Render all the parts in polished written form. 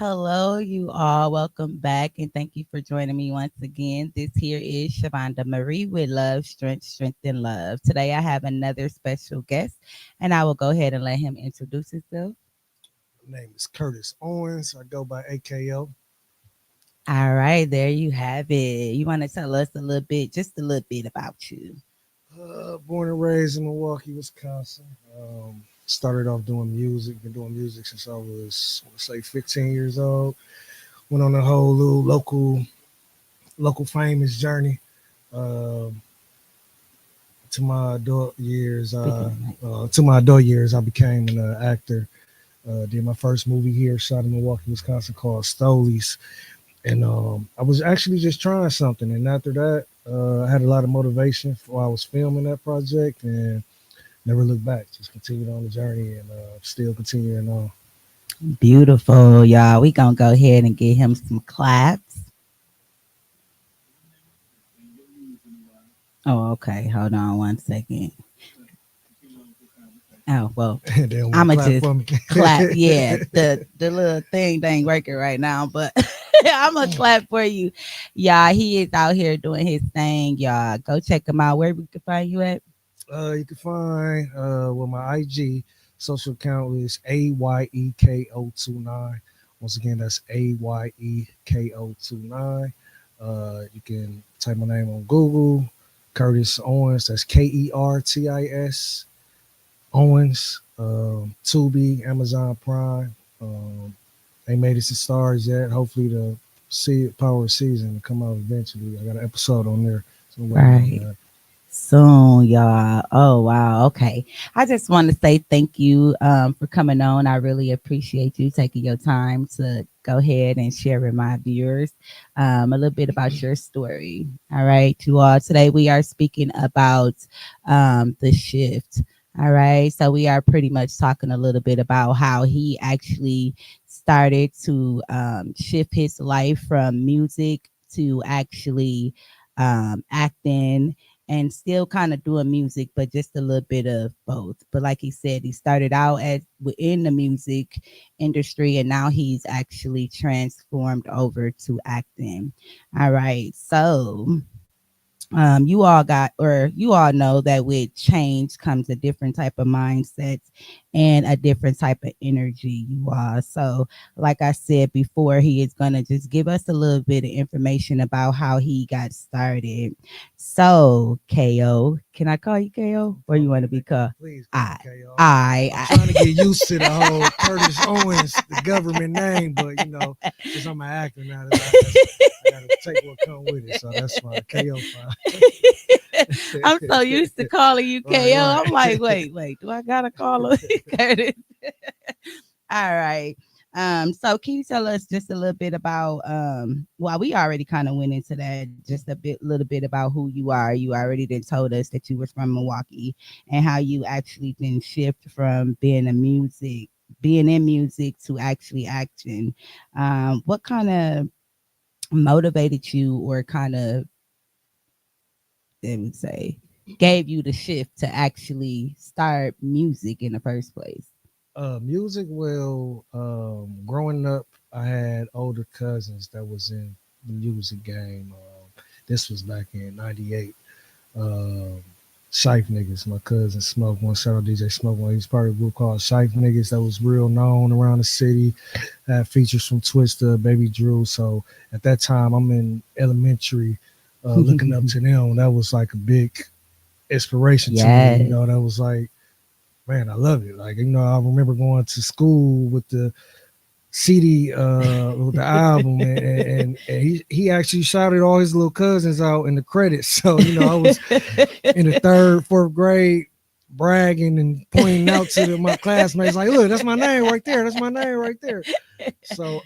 Hello, you all. Welcome back, and thank you for joining me once again. This here is Shavonda Marie with Love, Strength, and Love. Today, I have another special guest, and I will go ahead and let him introduce himself. My name is Curtis Owens. I go by AKL. All right, there you have it. You want to tell us a little bit, just a little bit about you? Born and raised in Milwaukee, Wisconsin. Started off doing music. Been doing music since I was, I want to say, 15 years old. Went on a whole little local famous journey. Um to my adult years, Speaking uh, of like, to my adult years, I became an actor. Did my first movie here, shot in Milwaukee, Wisconsin, called Stolies. And I was actually just trying something. And after that, I had a lot of motivation while I was filming that project and never looked back. Just continued on the journey and still continuing on. beautiful, y'all. We gonna go ahead and give him some claps. Oh, okay. Hold on one second. Oh, well, And then want to I'ma clap just for me. clap. Yeah, the little thing ain't working right now, but I'm gonna clap for you. Yeah, he is out here doing his thing. Y'all go check him out. Where we can find you at? You can find well my IG social account is AYEKO29. Once again, that's AYEKO29. You can type my name on Google, Curtis Owens. That's KERTIS Owens. Tubi, Amazon Prime. Ain't made it to stars yet. Hopefully, the Power season will come out eventually. I got an episode on there, so I'm waiting on Right. that. Soon, y'all. Oh wow. Okay. I just want to say thank you for coming on. I really appreciate you taking your time to go ahead and share with my viewers a little bit about your story. All right, you all. Today we are speaking about the shift. All right. So we are pretty much talking a little bit about how he actually started to shift his life from music to actually acting and still kind of doing music, but just a little bit of both. But like he said, he started out as within the music industry, and now he's actually transformed over to acting. All right, so you all know that with change comes a different type of mindset and a different type of energy, you all. So like I said before, he is going to just give us a little bit of information about how he got started. So KO, can I call you KO, or you Call want me, to be called please call me I? KO. I'm I. trying to get used to the whole Curtis Owens, the government name, but since I'm an actor now, I gotta take what come with it. So that's fine. KO fine. I'm so used to calling you Right, KO. right. I'm like, wait, do I gotta call him Curtis? All right. So can you tell us just a little bit about well, we already kind of went into that, just little bit about who you are. You already did told us that you were from Milwaukee and how you actually then shift from being in music to actually acting. What kind of motivated you or kind of, let me say, gave you the shift to actually start music in the first place? Music. Well, growing up, I had older cousins that was in the music game. This was back in '98. Um, Shife Niggas. My cousin Smoke One. Shout out DJ Smoke One. He's part of a group called Shife Niggas that was real known around the city. Had features from Twista, Baby Drew. So at that time, I'm in elementary, looking up to them. That was like a big inspiration to me. Yes. That was like, man, I love it. Like, I remember going to school with the CD with the album, and he actually shouted all his little cousins out in the credits. So I was in the third, fourth grade, bragging and pointing out to my classmates, like, look, that's my name right there. That's my name right there. So,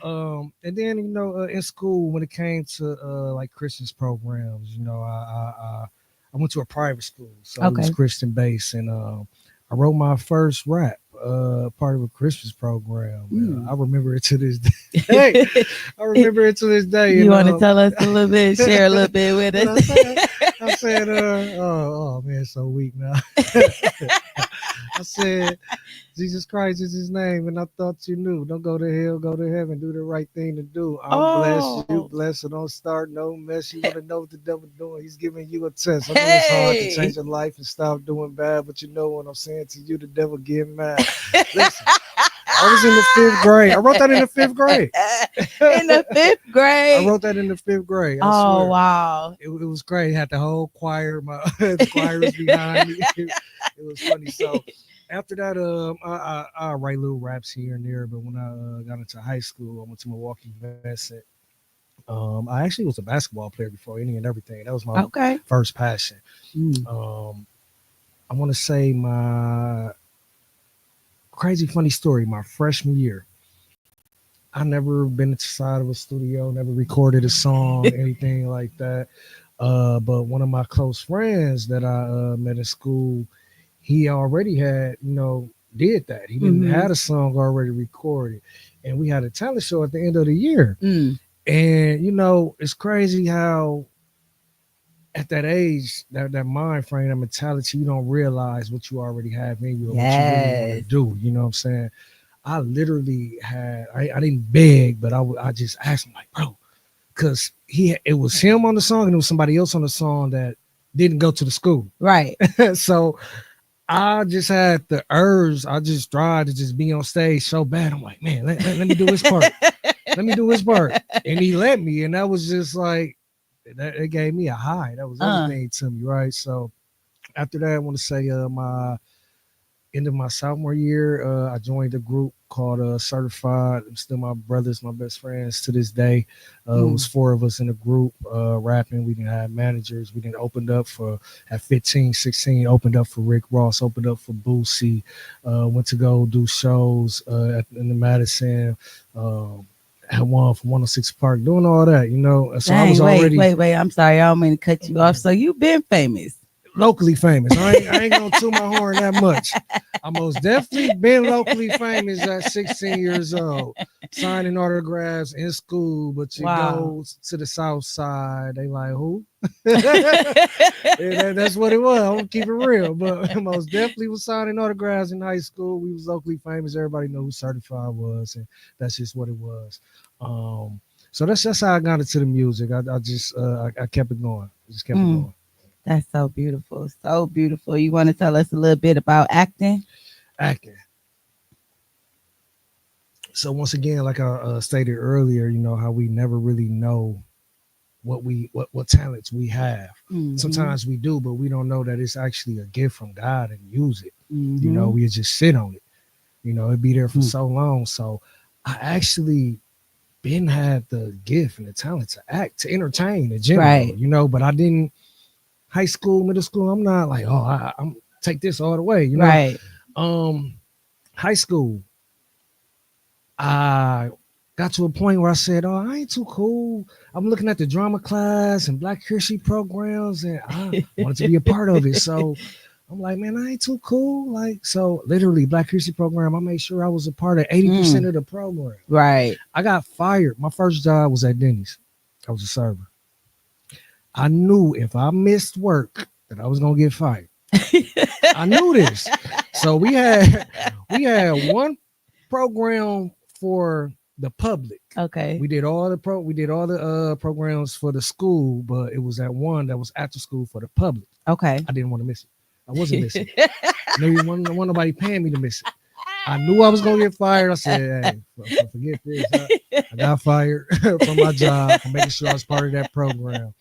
and then in school when it came to like Christmas programs, I went to a private school, so it was Okay. Christian based, and I wrote my first rap. Part of a Christmas program. Mm. I remember it to this day. I remember it to this day. You And want to tell us a little bit, share a little bit with what I say, us? I said, oh man, so weak now. I said, Jesus Christ is his name, and I thought you knew. Don't go to hell, go to heaven, do the right thing to do. I'm blessed, you Oh, blessed, so don't start no mess. You want to know what the devil doing? He's giving you a test. I know it's hard to hey. change your life and stop doing bad, but you know what I'm saying to you, the devil get mad. Listen, I was in the fifth grade. I wrote that in the fifth grade. In the fifth I grade. wrote that in the fifth grade. I Oh swear. wow. It was great. Had the whole choir. My the choir was behind me. It was funny. So after that, I write little raps here and there. But when I got into high school, I went to Milwaukee Vincent. I actually was a basketball player before any and everything. That was my Okay. first passion. Mm. I want to say my crazy funny story. My freshman year, I never been inside of a studio, never recorded a song, anything like that. But one of my close friends that I met in school, he already had, did that. He didn't Mm-hmm. had a song already recorded, and we had a talent show at the end of the year. Mm. And it's crazy how at that age, that mind frame, that mentality, you don't realize what you already have in you or what you really want to Yes. do. You know what I'm saying? I literally had, I didn't beg, but I just asked him like, bro, because it was him on the song and it was somebody else on the song that didn't go to the school. Right. So I just had the urge. I just tried to just be on stage so bad. I'm like, man, let me do his part. Let me do his part. And he let me. And that was just like, that it gave me a high. That was uh. everything to me, right? So after that, I want to say my end of my sophomore year, I joined a group called Certified. I'm still my brothers, my best friends to this day. It was Mm. four of us in the group rapping. We didn't have managers. We didn't opened up for, at 15, 16, opened up for Rick Ross, opened up for Boosie, went to go do shows in the Madison. Had one for 106 Park, doing all that, So I was Dang, wait, already wait, wait. I'm sorry. I don't mean to cut you off. So you've been famous. locally famous. I ain't gonna toot my horn that much. I most definitely been locally famous at 16 years old, signing autographs in school. But you Wow. go to the South Side, they like who? Yeah, that's what it was. I'm gonna keep it real, but most definitely was signing autographs in high school. We was locally famous. Everybody knew who Certified was, and that's just what it was. So that's how I got into the music. I just I kept it going. I just kept it Mm, going. that's so beautiful. So beautiful. You want to tell us a little bit about acting? Acting. So once again, like I stated earlier, how we never really know what talents we have. Mm-hmm. Sometimes we do, but we don't know that it's actually a gift from God and use it. Mm-hmm. We just sit on it. It'd be there for Mm. so long. So I actually been had the gift and the talent to act, to entertain in general. Right. But I didn't high school, middle school. I'm not like, oh, I'm take this all the way. Right. Um, high school. I got to a point where I said, "Oh, I ain't too cool." I'm looking at the drama class and Black History programs, and I wanted to be a part of it. So I'm like, "Man, I ain't too cool." Like, so literally, Black History program. I made sure I was a part of 80% Mm. of the program. Right. I got fired. My first job was at Denny's. I was a server. I knew if I missed work that I was gonna get fired. I knew this. So we had one program for the public. Okay. We did all the programs for the school, but it was that one that was after school for the public. Okay. I didn't want to miss it. I wasn't missing it. No, you want nobody paying me to miss it. I knew I was gonna get fired. I said, "Hey, forget this." I got fired from my job for making sure I was part of that program.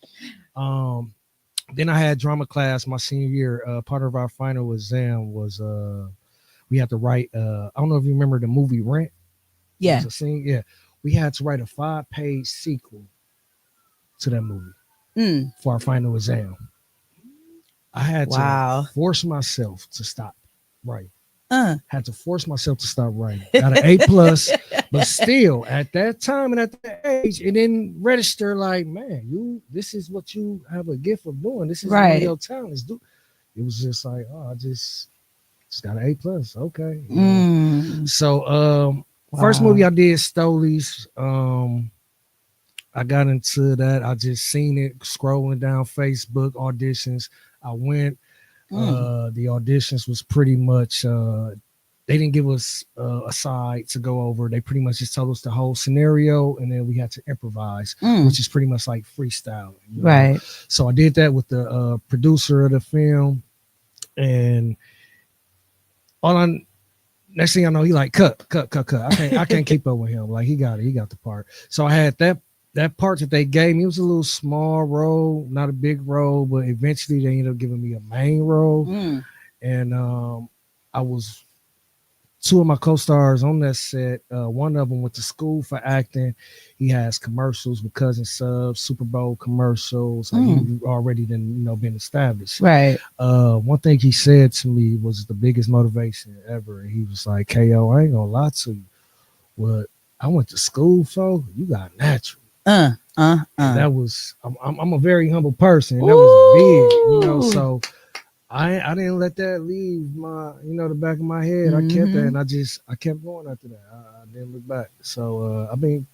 Um, then I had drama class my senior year. Part of our final exam was we had to write. I don't know if you remember the movie Rent. It was Yeah. a scene. Yeah, we had to write a 5-page sequel to that movie Mm. for our final exam. I had to Wow. force myself to stop writing. Uh. Had to force myself to stop writing. Got an A plus, but still at that time and at that age, it didn't register like, man, this is what you have a gift of doing. This is one of Right. your talents. Do it was just like, oh, I just got an A plus. Okay. Mm. So first movie Wow. I did Stolies. I got into that. I just seen it scrolling down Facebook auditions. I went. Mm, The auditions was pretty much they didn't give us a side to go over. They pretty much just told us the whole scenario, and then we had to improvise, mm, which is pretty much like freestyling. right. So I did that with the producer of the film, and all I next thing I know, he like cut. I can't keep up with him. Like he got the part. So I had that part that they gave me. It was a little small role, not a big role, but eventually they ended up giving me a main role, Mm, and I was two of my co-stars on that set. One of them went to school for acting. He has commercials with Cousin Subs, Super Bowl commercials. Like mm, he already done, been established. right. One thing he said to me was the biggest motivation ever. He was like, "KO, I ain't gonna lie to you. What I went to school for, you got natural." Uh, uh, And uh. that was I'm a very humble person, and that was big. Ooh. So I didn't let that leave my the back of my head. I kept that, Mm-hmm. and I kept going after that. I didn't look back. So I've been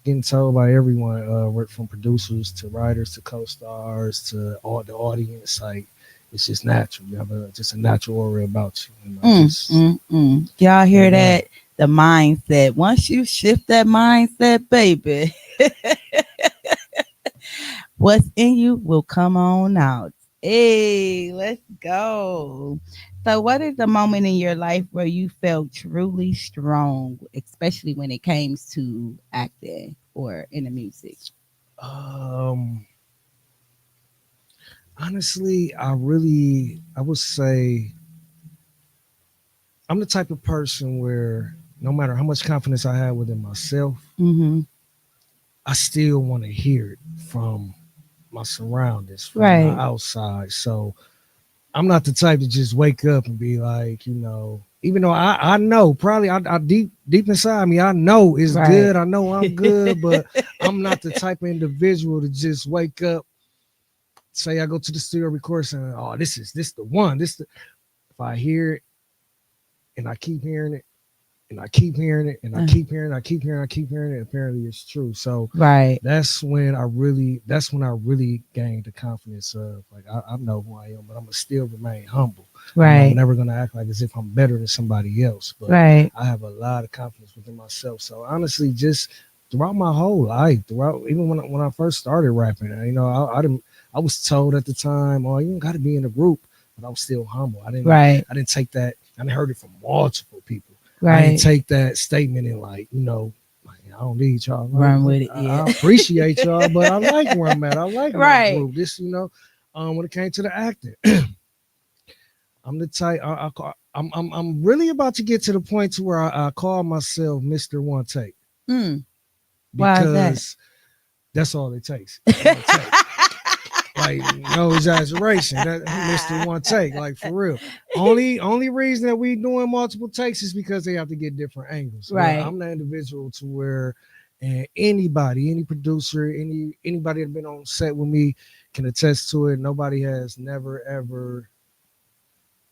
getting told by everyone, from producers to writers to co-stars to all the audience, like it's just natural. You have just a natural aura about you, and I Mm, just mm, mm. Y'all let hear it go. that? The mindset. Once you shift that mindset, baby, what's in you will come on out. Hey, let's go. So, what is the moment in your life where you felt truly strong, especially when it came to acting or in the music? Um, Honestly, I would say I'm the type of person where no matter how much confidence I have within myself, Mm-hmm. I still want to hear it from my surroundings, from the Right, outside. So I'm not the type to just wake up and be like, even though I know probably I deep inside me, I know it's right. good. I know I'm good, but I'm not the type of individual to just wake up, say I go to the studio record and oh, this the one. If I hear it and I keep hearing it and I keep hearing it and I Uh, keep hearing it, I keep hearing it, I keep hearing it, apparently it's true. So right, that's when I really gained the confidence of like I know who I am, but I'm gonna still remain humble. I'm right, never gonna act like as if I'm better than somebody else, but right. I have a lot of confidence within myself. So honestly, just throughout my whole life, throughout even when I first started rapping, I was told at the time, oh, you don't got to be in a group, but I was still humble. Right, I didn't take that. I didn't heard it from multiple people. I didn't right. take that statement and like, I don't need y'all. Like, Run with it, yeah. I appreciate y'all, but I like where I'm at. I like my Right. group. When it came to the acting, I'm the type. I'm really about to get to the point to where I call myself Mister One Take Mm. Why is that? because that's all it takes. It's one take. Like no exaggeration. That Mr. One Take, like for real. Only reason that we doing multiple takes is because they have to get different angles. Where Right. I'm the individual to where and any producer, anybody that been on set with me can attest to it. Nobody has never ever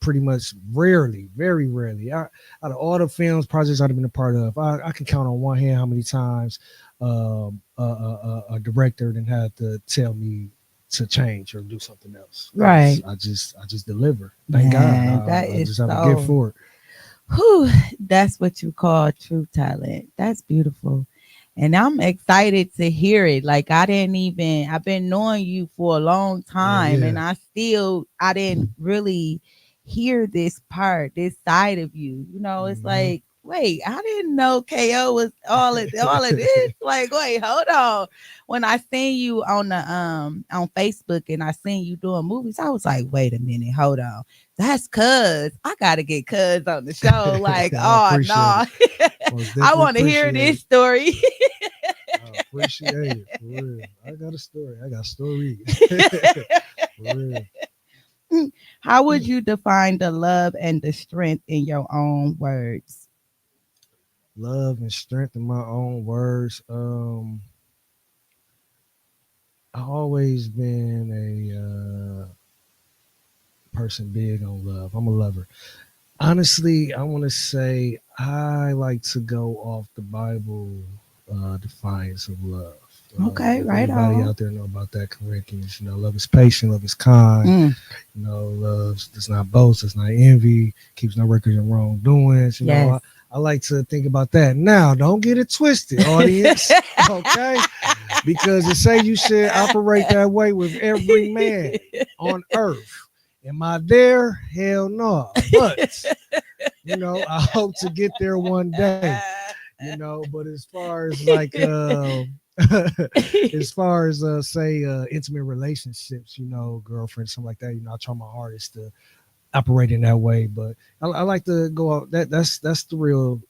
pretty much rarely, very rarely. Out of all the films projects I've been a part of, I can count on one hand how many times a director then had to tell me to change or do something else because Right. I just deliver. Thank God, Man, that I is just have a gift so for it. whew, that's what you call true talent. That's beautiful. And I'm excited to hear it. Like I've been knowing you for a long Yeah, time and yeah. I didn't really hear this part, this side of you. You know, it's Hmm. like, wait, I didn't know KO was all of this. Like, wait, hold on. When I seen you on Facebook and I seen you doing movies, I was like, wait a minute, hold on, that's cuz I gotta get cuz on the show. Like, I oh appreciate it. no, Most I definitely want to hear appreciate this it. story. I appreciate it for real. I got a story. I got stories for real. How would you define the love and the strength in your own words? Love and strength in my own words. I always been a person big on love. I'm a lover. Honestly, I want to say I like to go off the Bible defines of love. Okay, If right anybody on. out there know about that Corinthians, love is patient, love is kind. Mm, Love does not boast, does not envy, keeps no record of wrongdoings. yes. I like to think about that. Now, don't get it twisted, audience. Okay, because it say you should operate that way with every man on earth. Am I there? Hell no. But I hope to get there one day. But as far as like as far as say intimate relationships, girlfriend, something like that, I try my hardest to operate in that way. But I like to go out. That's the real,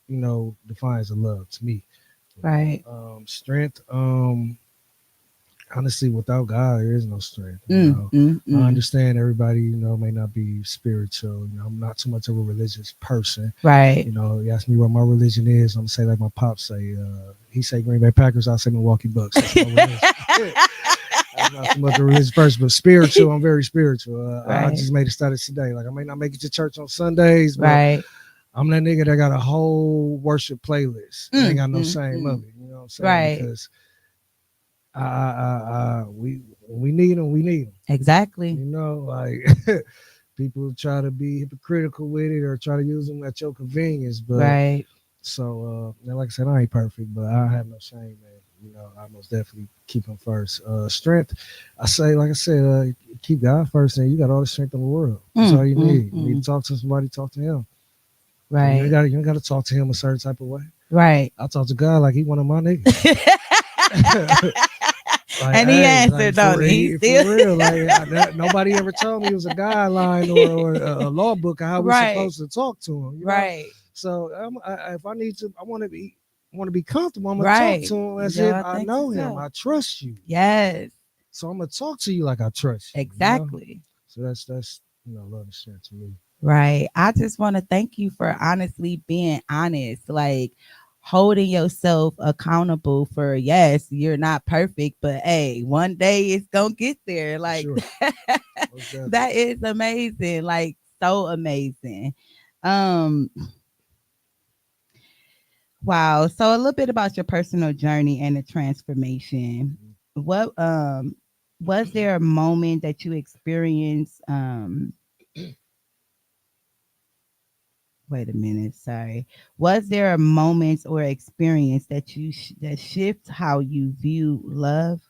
defines of love to me. Right. Strength. Honestly, without God, there is no strength. I Mm. understand everybody, may not be spiritual. I'm not too much of a religious person. Right. You ask me what my religion is, I'm gonna say like my pop say. He say Green Bay Packers, I say Milwaukee Bucks. That's my religion. I'm not too much of a religious person, but spiritual. I'm very spiritual. I Right. just made a status today. Like I may not make it to church on Sundays, but Right. I'm that nigga that got a whole worship playlist. It ain't got no shame of Mm. it. You know what I'm saying? Right. Because we when we need them, we need them. Exactly. Like people try to be hypocritical with it or try to use them at your convenience. But Right. so, like I said, I ain't perfect, but I have no shame, man. I most definitely keep them first. Strength, I say, like I said, keep God first, and you got all the strength in the world. That's all you need. You need to talk to somebody, talk to Him. Right. You ain't got to talk to Him a certain type of way. Right. I talk to God like He one of my niggas. Like, And he hey, answered, don't he? for Still real. Nobody ever told me it was a guideline or a law book of how we're right. supposed to talk to him. Right. So if I need to, I want to be comfortable. I'm gonna talk Right. to him as Your if I authentic know him. self. I trust you. Yes. So I'm gonna talk to you like I trust you. Exactly. So that's love and strength to me. Right. I just want to thank you for honestly being honest, like holding yourself accountable for, yes, you're not perfect, but hey, one day it's going to get there. Like Sure. that is amazing. Like so amazing. Um wow. So a little bit about your personal journey and the transformation. What was there a moment that you experienced wait a minute, sorry. Was there a moment or experience that that shift how you view love,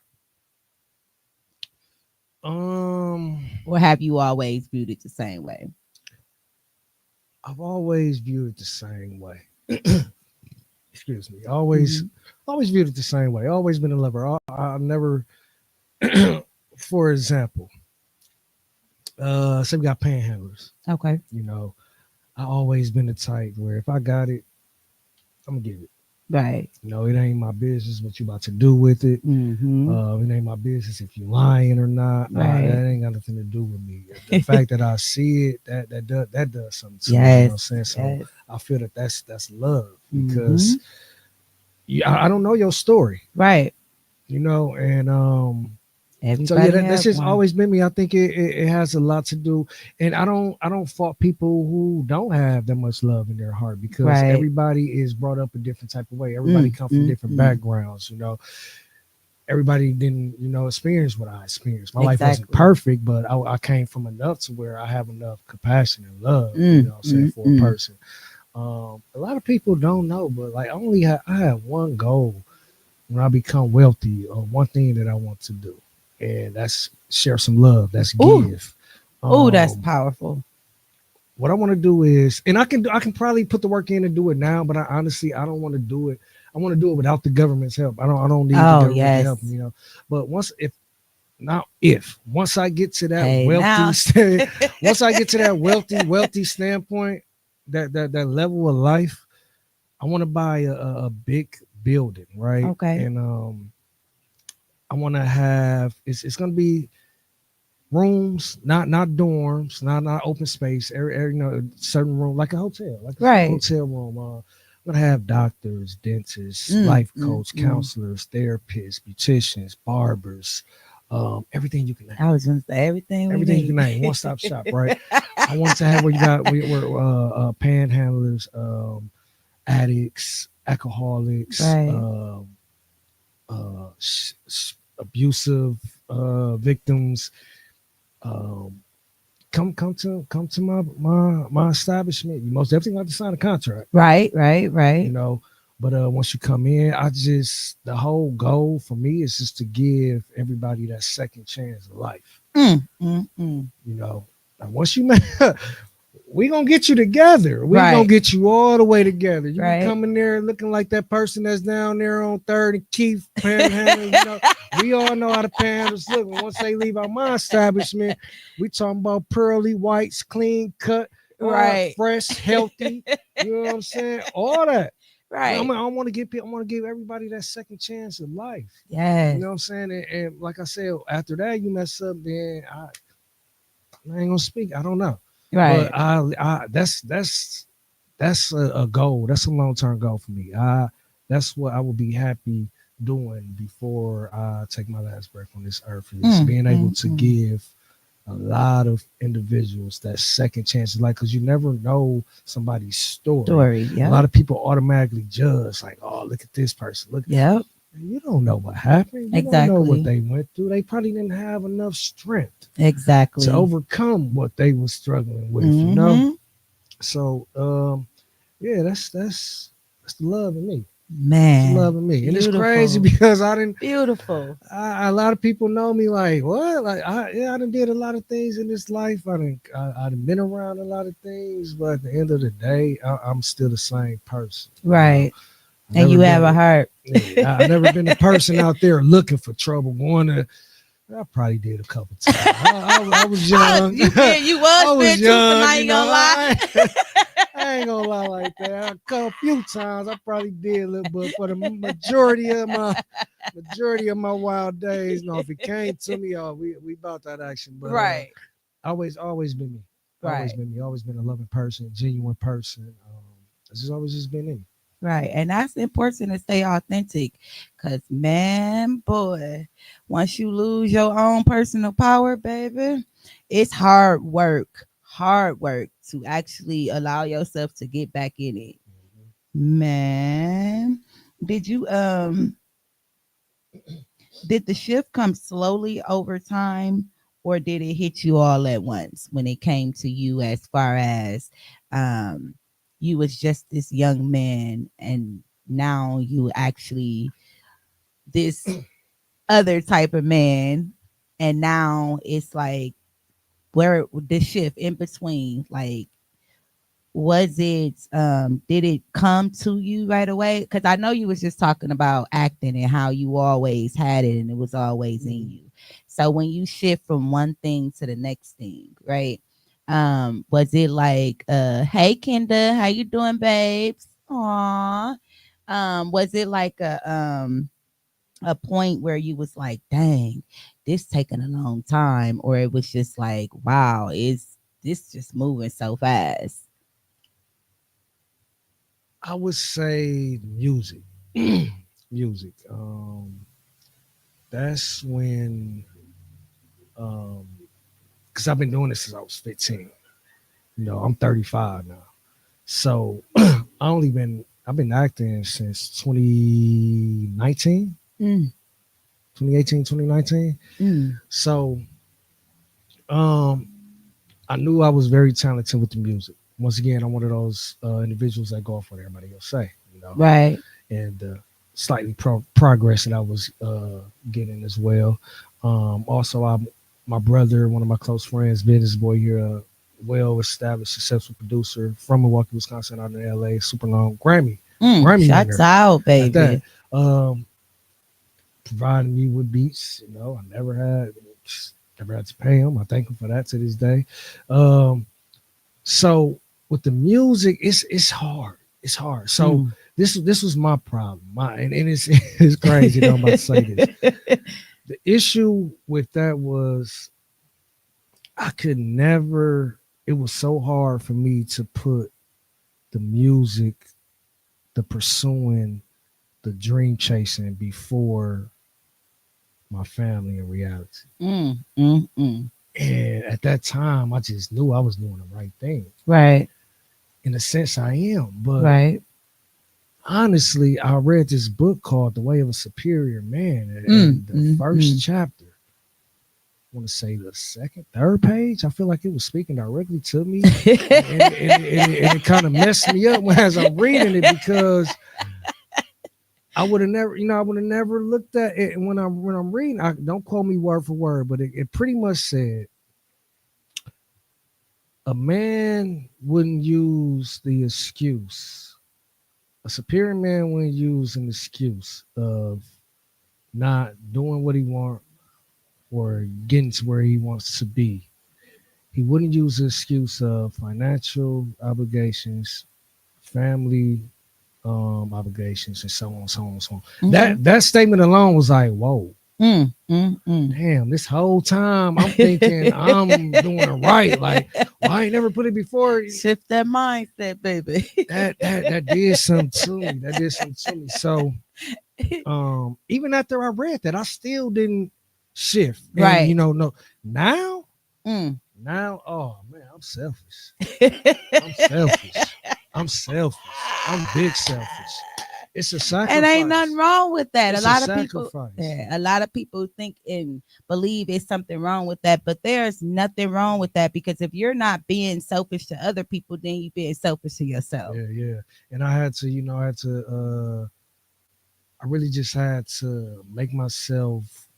Um, or have you always viewed it the same way? I've always viewed it the same way. Excuse me. Mm-hmm. Always viewed it the same way. Always been a lover. I never, for example, say we got panhandlers. Okay. I always been the type where if I got it, I'm gonna give it. Right. It ain't my business what you about to do with it. Mm-hmm. It ain't my business if you lying or not. Right. That ain't got nothing to do with me. The fact that I see it, that does something to me. You know Yes. what I'm saying? So Yes. I feel that's love Mm-hmm. because I don't know your story. Right. And so yeah, Everybody that's have just one. always been me. I think it has a lot to do, and I don't fault people who don't have that much love in their heart because Right. everybody is brought up a different type of way. Everybody come from different Mm. backgrounds. Everybody didn't experience what I experienced. My life wasn't Exactly. perfect, but I came from enough to where I have enough compassion and love. What I'm saying, for a Mm. person. A lot of people don't know, but like I have one goal when I become wealthy, or one thing that I want to do, and that's share some love. That's Ooh. give. Oh, that's Um, powerful. what I want to do is, and I can probably put the work in and do it now, but I honestly I don't want to do it. I want to do it without the government's help. I don't need the Oh, government to yes. help me. But once I get to that Hey, wealthy, now. once I get to that wealthy standpoint, that level of life, I want to buy a big building, right? Okay. And I want to have it's going to be rooms, not dorms, not open space. Certain room like a hotel, like a Right. hotel room. I'm gonna have doctors, dentists, life coach, Mm. counselors, therapists, beauticians, barbers, everything you can name. I was gonna say everything we Everything you can need. name, one stop shop, right? I want to have where you got where panhandlers, addicts, alcoholics, Right. abusive victims, um, come to my establishment. You most definitely have to sign a contract, Right, right, you right. know. But once you come in, the whole goal for me is just to give everybody that second chance of life. Mm, mm, mm. You know, and once you we gonna get you together. We gonna Right, get you all the way together. You can right. come in there looking like that person that's down there on Third and Keith panhandling. You know, we all know how the panhandlers look. And once they leave out my establishment, we talking about pearly whites, clean cut, all Right. fresh, healthy. You know what I'm saying? All that. Right. I want to give people. I want to give everybody that second chance of life. You Yes. know what I'm saying? And like I said, after that you mess up, then I ain't gonna speak. I don't know, but Right. that's a goal. That's a long term goal for me. That's what I will be happy doing before I take my last breath on this earth, is Mm, being able mm, to mm. give a lot of individuals that second chance. Like, because you never know somebody's story. Story. A lot Yep. of people automatically judge, like, oh, look at this person. Look, Yep. you don't know what happened. You don't know what Exactly. they went through. They probably didn't have enough strength to Exactly. overcome what they was struggling with, you know? Mm-hmm. So yeah, that's the love in me. It's the love Man. in me. And it's crazy Beautiful. because Beautiful. a lot of people know me like, what? Like I done did a lot of things in this life. I done been around a lot of things, but at the end of the day, I'm still the same person. You know, Right. I And never you have a been heart. yeah, I never been the person out there looking for trouble, going to I probably did a couple times. I was young. You was I was been truthing, young, I you ain't know. gonna lie. I ain't gonna lie like that. A few times I probably did a little, but for the majority of my wild days, no, if it came to me, we about that action. But Right. always been me. Always Right. been me. Always been a loving person, genuine person. It's just always just been me. Right. And that's important to stay authentic. Cause man, boy, once you lose your own personal power, baby, it's hard work to actually allow yourself to get back in it. Man, did you did the shift come slowly over time, or did it hit you all at once when it came to you, as far as um you was just this young man and now you actually this other type of man, and now it's like where the shift in between, like, was it did it come to you right away? Because I know you was just talking about acting and how you always had it and it was always in Mhm. you. So when you shift from one thing to the next thing, right, was it like hey Kenda, how you doing, babes? Aw. Was it like a point where you was like, dang, this taking a long time, or it was just like, wow, is this just moving so fast? I would say music. Music. That's when um because I've been doing this since I was 15. You know, I'm 35 now. So I've been acting since 2019, Mm, 2018, 2019. mm. So um I knew I was very talented with the music. Once again, I'm one of those individuals that go off what everybody else say, you know, Right. and slightly progress that I was getting as well. Also, my brother, one of my close friends, business boy here, well established, successful producer from Milwaukee, Wisconsin, out in LA, super long Grammy Shuts winner out, at that. baby. Um, Providing me with beats, you know, I never had to pay him. I thank him for that to this day. Um, so with the music, it's hard. It's hard. So Mm. this was my problem. And it's it's crazy that I'm about to say this. The issue with that was I could never. It was so hard for me to put the music, the pursuing, the dream chasing before my family in reality. Mm, mm, mm. And at that time, I just knew I was doing the right thing. Right. In a sense, I am, but Right. honestly, I read this book called The Way of a Superior Man, Mm, and the mm, first mm. chapter, I want to say the second, third page, I feel like it was speaking directly to me, and it kind of messed me up as I'm reading it because I would have never, I would have never looked at it when I'm reading. I don't quote me word for word, but it pretty much said a man wouldn't use the excuse. A superior man wouldn't use an excuse of not doing what he wants or getting to where he wants to be. He wouldn't use the excuse of financial obligations, family obligations, and so on, so on, so on. Okay. That statement alone was like, whoa, Mm, mm, mm. damn, this whole time I'm thinking I'm doing it right. Like, well, I ain't never put it before. Shift that mindset, baby. That did something to me. That did something to me. So even after I read that, I still didn't shift. And Right. no, now, Mm. oh man, I'm selfish. I'm selfish. I'm selfish. I'm big selfish. It's a And ain't nothing sacrifice. wrong with that. A It's a lot of people, sacrifice. yeah, a lot of people think and believe it's something wrong with that, but there's nothing wrong with that because if you're not being selfish to other people, then you're being selfish to yourself. Yeah, yeah. And I had to, I really just had to make myself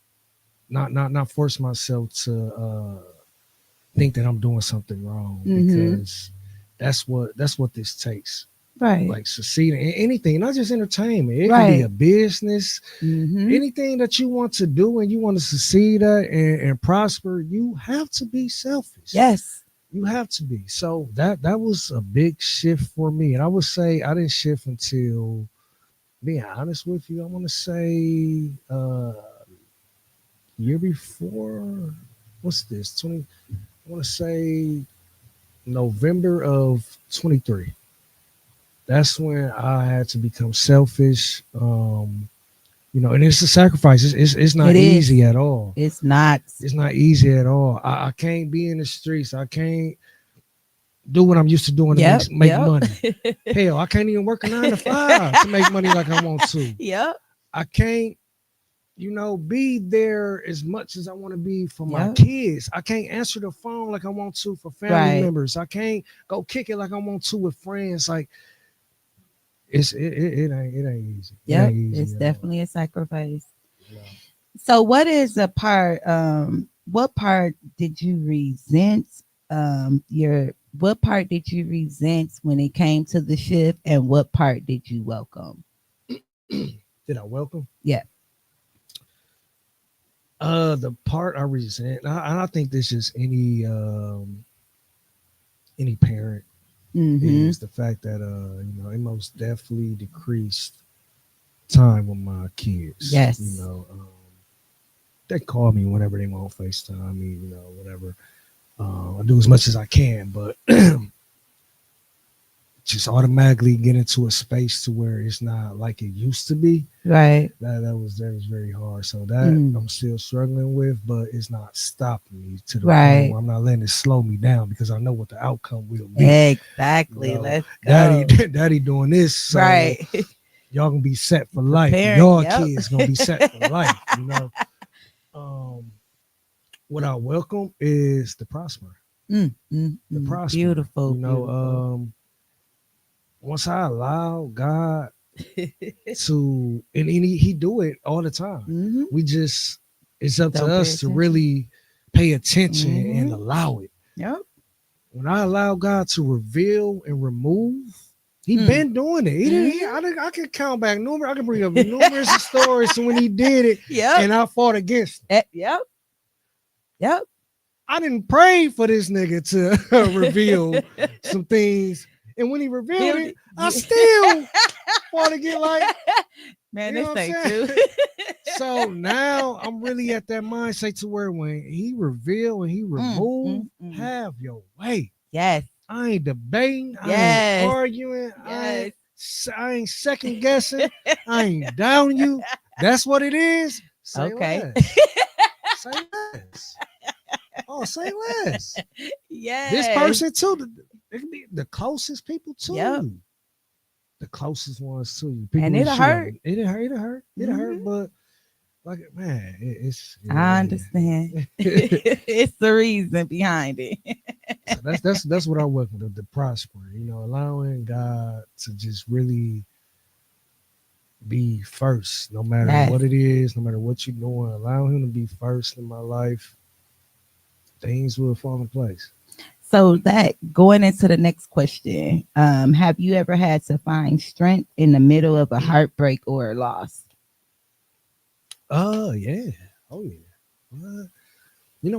not force myself to think that I'm doing something wrong Mm-hmm. because that's what this takes. Right. Like succeeding in anything, not just entertainment. It can be Right. a business, Mm-hmm. anything that you want to do and you want to succeed at and prosper. You have to be selfish. Yes. You have to be. So that was a big shift for me, and I would say I didn't shift until, being honest with you, I want to say year before. What's this? 20. I want to say November of 23. That's when I had to become selfish. And it's a sacrifice. It's not It is. easy at all. It's not. It's not easy at all. I can't be in the streets. I can't do what I'm used to doing to Yep. make Yep. money. Hell, I can't even work a 9 to 5 to make money like I want to. Yep. I can't, be there as much as I want to be for my Yep. kids. I can't answer the phone like I want to for family Right. members. I can't go kick it like I want to with friends. Like it ain't easy. It Yep. ain't It's easy at all. definitely a sacrifice. No. So what part did you resent your what part did you resent when it came to the shift and what part did you welcome? Did I welcome? Yeah. The part I resent, I think this is any parent, Mm-hmm. is the fact that it most definitely decreased time with my kids. Yes. They call me whenever they want FaceTime me, whatever. I do as much as I can, but just automatically get into a space to where it's not like it used to be. Right. That was very hard. So that Mm. I'm still struggling with, but it's not stopping me to the point Right. where I'm not letting it slow me down because I know what the outcome will be. Exactly. Let's Daddy, go. daddy doing this, so Right. y'all gonna be set for life. Preparing. Y'all Yep. kids gonna be set for life. Um, what I welcome is the prosper. The prosper. Beautiful. Beautiful. Once I allow God to, and he do it all the time. Mm-hmm. We just, it's up to Don't pay us to attention. really pay attention and Mm-hmm. allow it. Yep. When I allow God to reveal and remove, he Mm. been doing it. He didn't. I can count back numerous. I can bring up numerous stories to when he did it, Yep. and I fought against it. Yep. Yep. I didn't pray for this nigga to reveal some things, and when he revealed Build it, it. I still fought again. Like, Man, you know this what I'm ain't saying? true. So now I'm really at that mindset to where when he reveal and he remove, Mm. have your way. Yes. I ain't debating. I ain't Yes. arguing. Yes. I ain't second guessing. I ain't down you. That's what it is. Say Okay. less. Say less. Oh, say less. This Yes. person too. It can be the closest people Yep. too. the closest ones to you. People And who it'll shoot at hurt. me. It'll hurt. It'll hurt. It'll hurt. Hmm. But like, man, it's I understand. yeah. It's the reason behind it. So that's what I work with, the prosper. Allowing God to just really be first, no matter Yes. what it is, no matter what you're doing. Allow Him to be first in my life. Things will fall in place. So that going into the next question, have you ever had to find strength in the middle of a heartbreak or a loss? Oh yeah, oh yeah. What?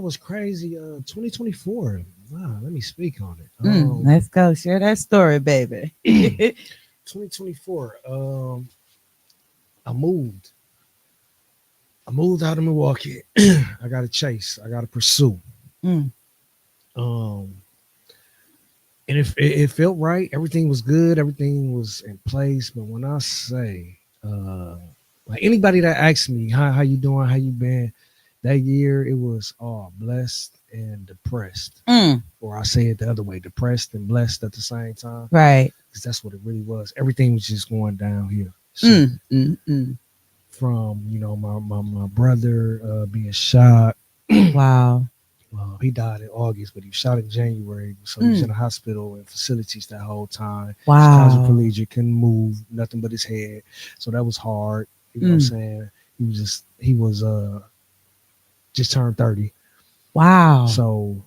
What's crazy? 2024. Wow, let me speak on it. Let's go. Share that story, baby. 2024. I moved. I moved out of Milwaukee. I got to chase. I got to pursue. Mm, Um, and it felt right. Everything was good. Everything was in place. But when I say, like anybody that asks me how you doing, how you been, that year it was all blessed and depressed. mm, Or I say it the other way, depressed and blessed at the same time. right. Because that's what it really was. Everything was just going downhill. So Mm, mm, mm. from my brother being shot. Wow. He died in August, but he was shot in January. So he was in Mm, the hospital and facilities that whole time. He was wow. quadriplegic, couldn't move, nothing but his head. So that was hard. You know what I'm Mm, saying? He was just turned 30. wow. So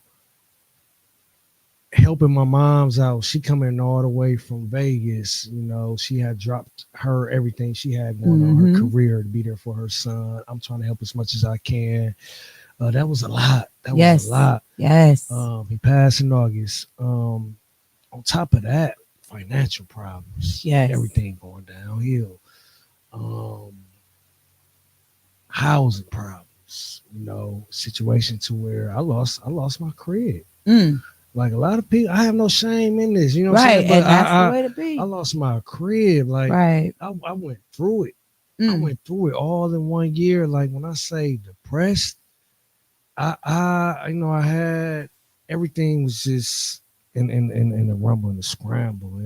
helping my mom's out, she coming all the way from Vegas. She had dropped her everything she had going on, her Mm-hmm. career, to be there for her son. I'm trying to help as much as I can. That was a lot. That was a Yes. lot. Yes. He passed in August. On top of that, financial problems, Yes. everything going downhill. Um, Housing problems, situation to where I lost my crib. Mm, Like a lot of people, I have no shame in this, you know what I'm right. saying? But And that's the I way to I be. lost my crib. Like Right. I went through it. I Mm, went through it all in 1 year. Like when I say depressed, I had everything was just in the rumble and the scramble.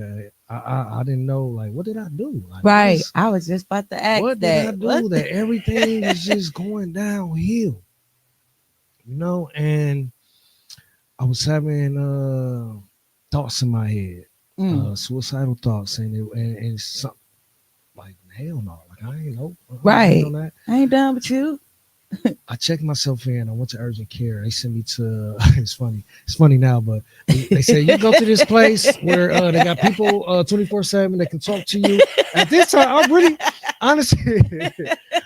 I didn't know, like, what did I do? Like right. I was just about to ask what did I that. What? do that everything was just going downhill, and I was having thoughts in my head, Mm, suicidal thoughts, and something like, hell no, like I ain't know, I ain't right. on that. I ain't done with you. I checked myself in. I went to urgent care. They sent me to. It's funny. It's funny now, but they say you go to this place where they got people 24/7 that can talk to you. At this time, I really, honestly,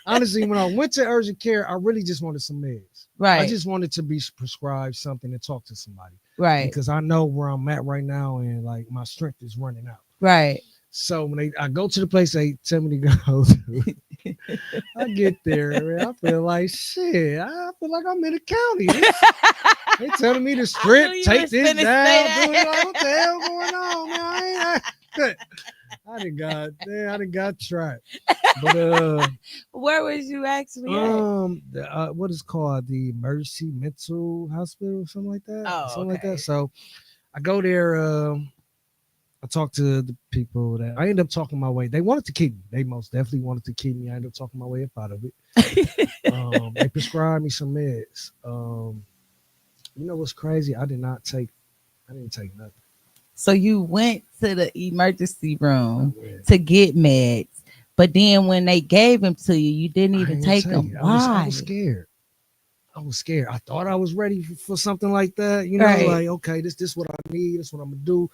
honestly, when I went to urgent care, I really just wanted some meds. I Right. just wanted to be prescribed something and talk to somebody Right. because I know where I'm at right now and like my strength is running out. Right. So when I go to the place they tell me to go to, I get there, man, I feel like shit. I feel like I'm in the county. They telling me to I knew strip, you take was this finna say down, do it. that. Like, what the hell going on, man? I done got trapped. But Where was you actually at? what is called the Emergency Mental Hospital, something like that, Oh, something like that. okay. So I go there. I talked to the people that I ended up talking my way. They wanted to keep me. They most definitely wanted to keep me. I ended up talking my way up out of it. They prescribed me some meds. What's crazy? I didn't take nothing. So you went to the emergency I room went. to get meds, but then when they gave them to you, you didn't I even ain't gonna take tell them. you. I was Why? scared. I was scared. I thought I was ready for something like that. Right. Like, okay, this what I need. This what I'm gonna do.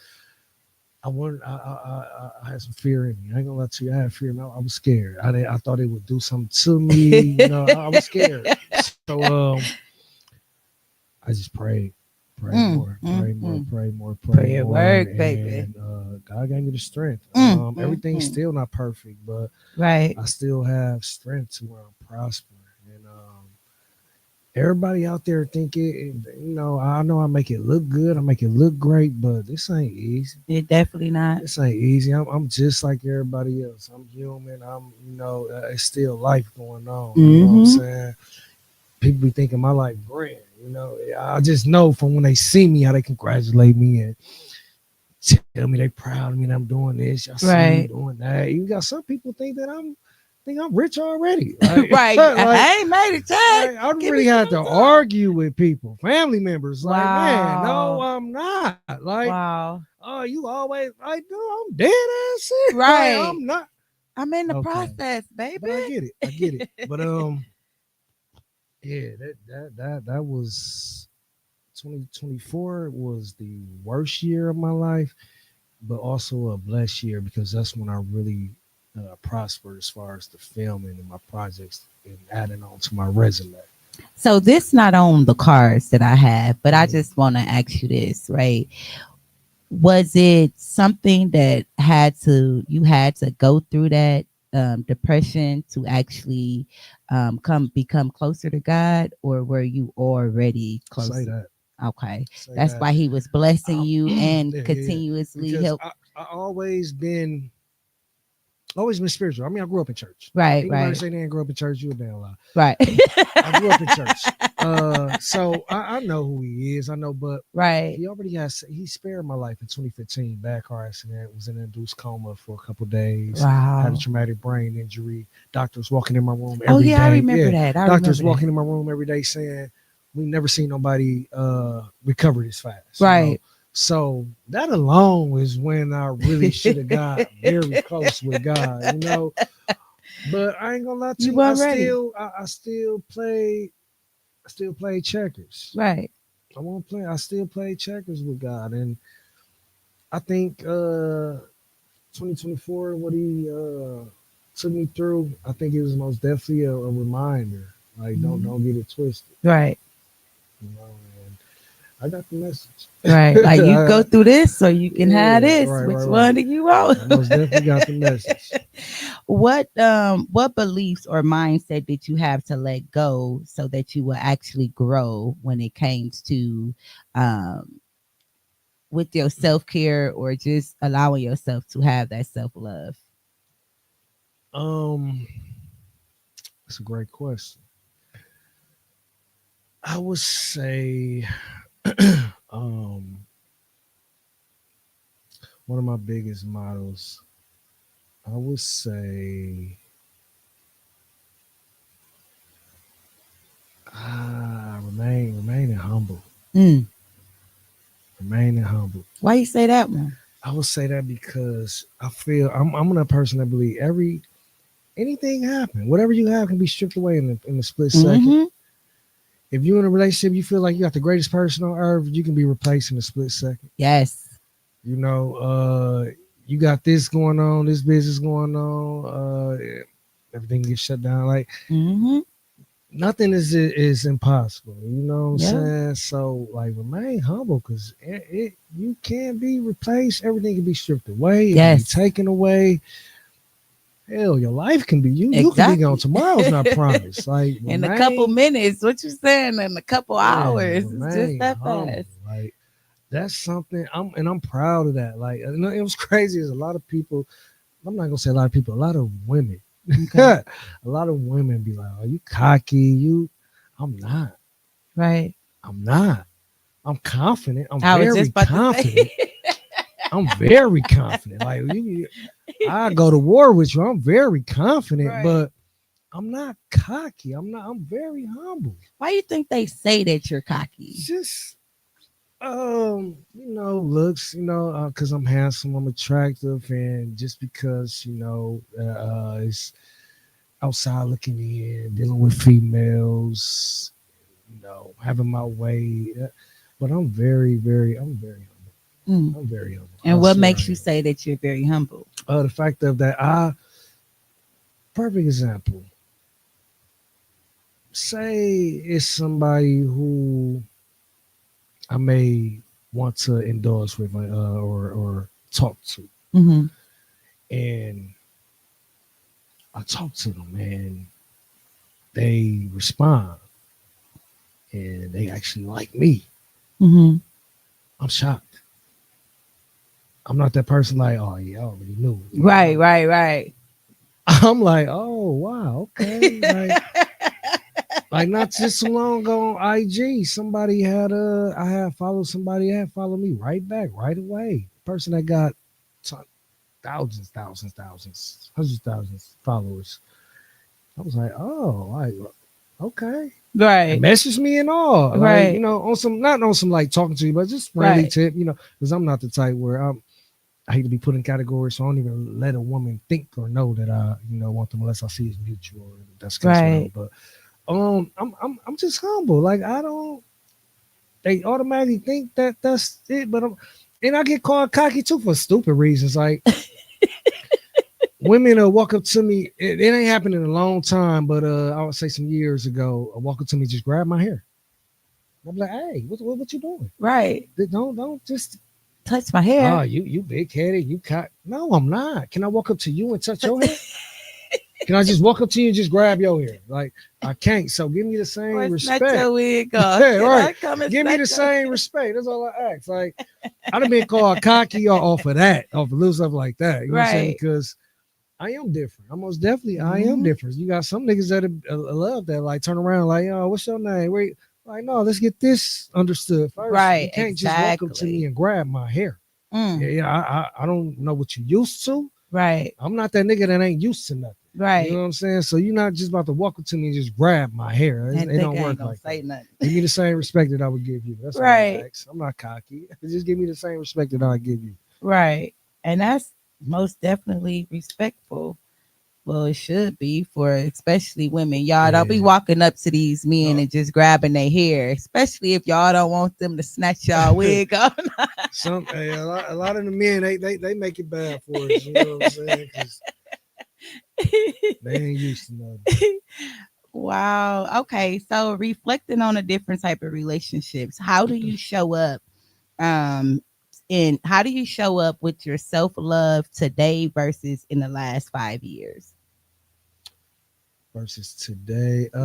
I had some fear in me. I ain't gonna lie to you. I had fear. I was scared. I thought it would do something to me. I was scared. So I just prayed Mm, more, mm, mm. prayed Prayer more, work, baby. and God gave me the strength. Mm, mm, Everything's mm. still not perfect, but Right. I still have strength to where I'm prospering. And everybody out there think I know I make it look good, I make it look great, but this ain't easy. It definitely not. This ain't easy. I'm just like everybody else. I'm human. It's still life going on. You know what I'm Mm-hmm. saying? People be thinking my life grand. I just know from when they see me how they congratulate me and tell tell me they proud of me that I'm doing this. I see me Right. doing that. You got some people think I'm rich already. Like, Right. like I ain't made it yet. I Give me really some had to more time. argue with people, family members. Like, man, no, Wow. I'm not. Like, Wow. oh, you always like, no, I'm dead ass serious. Like, Right. I'm not. I'm in the Okay, process, baby. but I get it. I get it. But yeah, that was 2024 was the worst year of my life, but also a blessed year because that's when I really prospered as far as the filming and my projects and adding on to my resume. So this not on the cards that I have, but I Mhm. just want to ask you this, right? Was it something that you had to go through that depression to actually come become closer to God, or were you already Say close? that. Okay, Say that's that. why He was blessing you and Yeah. continuously Because help. I always been spiritual. I mean, I grew up in church. Right, Anybody right, say they didn't grow up in church, you a damn lie. right, I grew up in church. So I know who he is. I know, but right. he spared my life in 2015. Bad car accident, was in an induced coma for a couple days, had a Wow. traumatic brain injury. Doctors walking in my room Oh every yeah, I day. remember Yeah. that. I Doctors remember that. walking in my room every day saying, we never seen nobody recover this fast. Right. So that alone is when I really should have got very close with God. But I ain't gonna lie to You you, weren't ready. I still play checkers. Right. I still play checkers with God. And I think 2024, what he took me through, I think it was most definitely a reminder. Like Mhm. don't get it twisted. Right. And I got the message. Right. Like you go through this so you can have Yeah, this. right, Which right, one right. do you want? I most definitely got the message. What beliefs or mindset did you have to let go so that you will actually grow when it came to um with your self-care or just allowing yourself to have that self-love? Um, that's a great question. I would say um one of my biggest models, I would say remaining humble. Mm. Remaining humble. Why you say that one? I would say that because I feel I'm a person that believe anything happen, whatever you have can be stripped away in a split second. Mm-hmm. If you're in a relationship, you feel like you got the greatest person on earth, you can be replaced in a split second. Yes. You know, you got this going on, this business going on, everything gets shut down. Like Mm-hmm. nothing is impossible. You know what I'm Yeah. saying? So like remain humble because you can't be replaced. Everything can be stripped away. It can be Yes. taken away. Hell, your life can be you can be gone. Exactly. Tomorrow's not promised. Like In a couple remain, minutes, what you saying? In a couple yeah, hours, it's just remain that humble. fast. Like that's something I'm proud of that. Like it was crazy. There's a lot of people. I'm not gonna say a lot of people. A lot of women. Okay. A lot of women be like, "Are you cocky? You?" I'm not. Right. I'm not. I'm confident. I'm I was very just about to confident. say. I'm very confident. Like I go to war with you. I'm very confident, Right. but I'm not cocky. I'm not. I'm very humble. Why you think they say that you're cocky? Just looks. Because I'm handsome. I'm attractive, and just because it's outside looking in, dealing with females, having my way. But I'm very humble. Mm. I'm very humble. And I what swear makes I you am. say that you're very humble? The fact of that, perfect example. Say it's somebody who I may want to indulge with, or talk to, Mm-hmm. and I talk to them, and they respond, and they actually like me. Mm-hmm. I'm shocked. I'm not that person like, oh yeah, I already knew. Right, right, right. I'm like, oh wow, okay, like not just so long ago on IG, somebody had I had followed somebody that had followed me right back right away. person that got thousands, hundreds of thousands followers. I was like, oh, like, okay. And Right. message me and all, like, Right. on some, not on some like talking to you, but just friendly Right. tip, because I'm not the type where I hate to be put in categories, so I don't even let a woman think or know that I, want them unless I see it's mutual. And that's the case with them. Right. But I'm just humble. Like I don't. They automatically think that that's it, but and I get called cocky too for stupid reasons. Like women will walk up to me. It ain't happened in a long time, but I would say some years ago, walk up to me, just grab my hair. I'm like, hey, what you doing? Right. Don't just Touch my hair. you big headed, you cut. No, I'm not. Can I walk up to you and touch your hair? Can I just walk up to you and just grab your hair? Like I can't. So give me the same Or snatch respect. your wig off. Yeah, Can right. I come and Give me the snatch your- same respect. That's all I ask. Like I'd have been called cocky off of that, off of little stuff like that. You know what I'm saying? Right. Because I am different. I most definitely I am Mhm. different. You got some niggas that love that, like turn around, like, oh, what's your name? Wait, like, no, let's get this understood first. Right. You can't just walk up to me Exactly. and grab my hair. Mm. Yeah, I don't know what you used to. Right. I'm not that nigga that ain't used to nothing. You know Right. what I'm saying? So you're not just about to walk up to me and just grab my hair. And It think don't I work ain't gonna like say that. nothing. Give me the same respect that I would give you. That's all I Right. ask. I'm not cocky. Just give me the same respect that I give you. Right. And that's most definitely respectful. Well, it should be for especially women. Y'all don't be Yeah. walking up to these men No. and just grabbing their hair, especially if y'all don't want them to snatch y'all wig off. A lot of the men they make it bad for us. You know what I'm saying? Because they ain't used to nothing. Wow. Okay. So reflecting on a different type of relationships, how do you show up? Um, in how do you show up with your self love today versus in the last 5 years? Versus today, I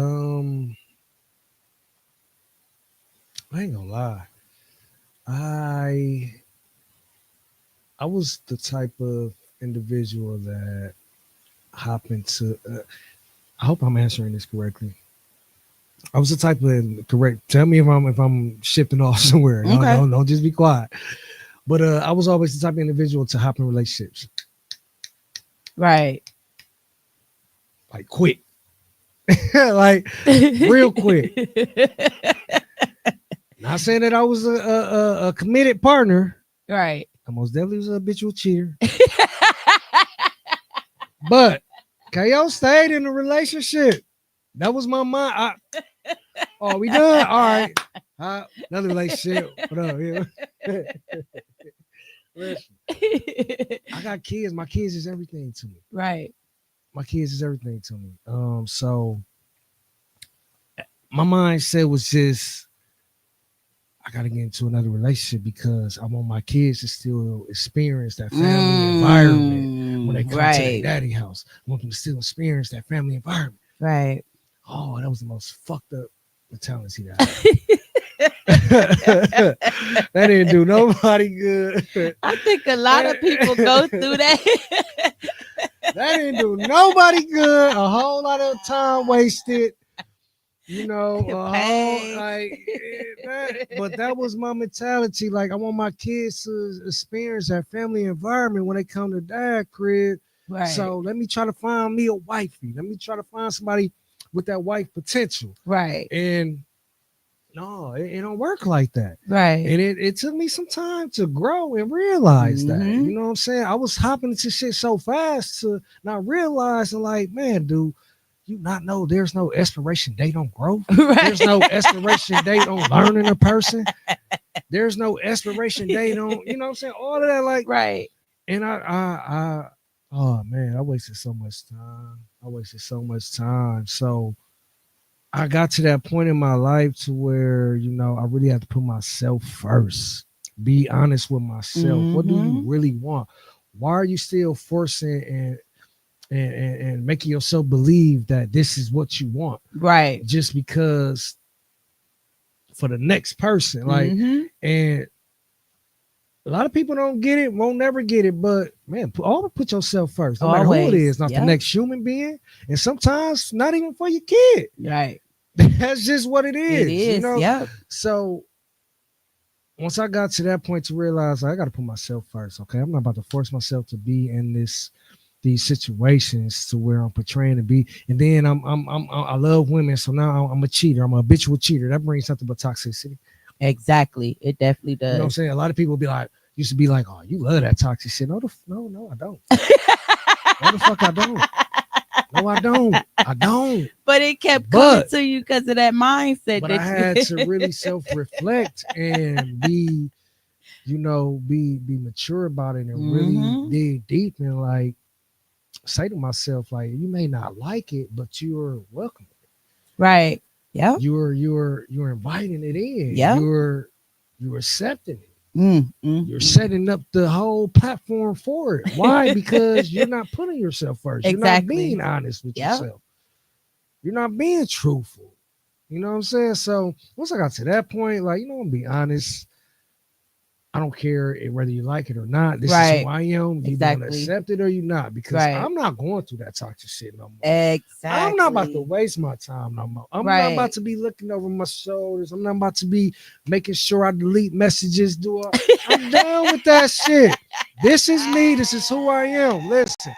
ain't gonna lie. I I was the type of individual that hop into. I hope I'm answering this correctly. I was the type of correct. Tell me if I'm shifting off somewhere. No, Okay. no, don't just be quiet. But I was always the type of individual to hop in relationships Right. like quick, like real quick. Not saying that I was a committed partner. Right. I most definitely was a habitual cheater. But KO stayed in a relationship. That was my mind. Oh, we done? All right. Another relationship. What up? Yeah. Listen, I got kids. My kids is everything to me. Right. My kids is everything to me. So my mindset was just I gotta get into another relationship because I want my kids to still experience that family environment when they come to their Right. daddy house. I want them to still experience that family environment. Right. Oh, that was the most fucked up mentality that that didn't do nobody good. I think a lot of people go through that. That didn't do nobody good. A whole lot of time wasted. Pain. But that was my mentality. Like I want my kids to experience that family environment when they come to dad crib. Right. So let me try to find me a wifey. Let me try to find somebody with that wife potential. Right. And no, it don't work like that. Right. And it took me some time to grow and realize that. Mhm. You know what I'm saying? I was hopping into shit so fast to not realizing, like, man, dude, you not know there's no expiration date on growth. Right. There's no expiration date on learning a person. There's no expiration date on, you know what I'm saying? All of that, like, Right. and oh man, I wasted so much time. So I got to that point in my life to where, I really have to put myself first. Be honest with myself. What do you really want? Why are you still forcing and making yourself believe that this is what you want? Right. Just because for the next person. Like, and a lot of people don't get it, won't never get it, but man, always put yourself first. No matter who it is, not the next human being. And sometimes not even for your kid. Right. That's just what it is. It is. Yep. So once I got to that point to realize I got to put myself first. Okay, I'm not about to force myself to be in these situations to where I'm portraying to be. And then I love women, so now I'm a cheater. I'm a habitual cheater. That brings nothing but toxicity. Exactly. It definitely You know what I'm does. saying? A lot of people be like, used to be like, oh, you love that toxic shit. No, I don't. No, the fuck I don't. No, I don't. I don't. But it kept coming But to you because of that mindset I that had to you really self-reflect and be, be mature about it and really hmm dig deep and like say to myself, like, you may not like it, but you're welcome. Right. Yep. You're inviting it in. Yep. You're accepting it. You're Mm. setting up the whole platform for it. Why? Because you're not putting yourself first. You're not being Exactly. honest with Yep. yourself. You're not being truthful. You know what I'm saying? So once I got to that point, like, I'm gonna be honest. I don't care whether you like it or not. This is who Right. I am. You gonna Exactly. accept it or you not? Because Right. I'm not going through that toxic shit no more. I'm not about to Exactly. waste my time no more. I'm not about Right. to be looking over my shoulders. I'm not about to be making sure I delete messages. I'm done with that shit. This is me. This is who I am. Listen.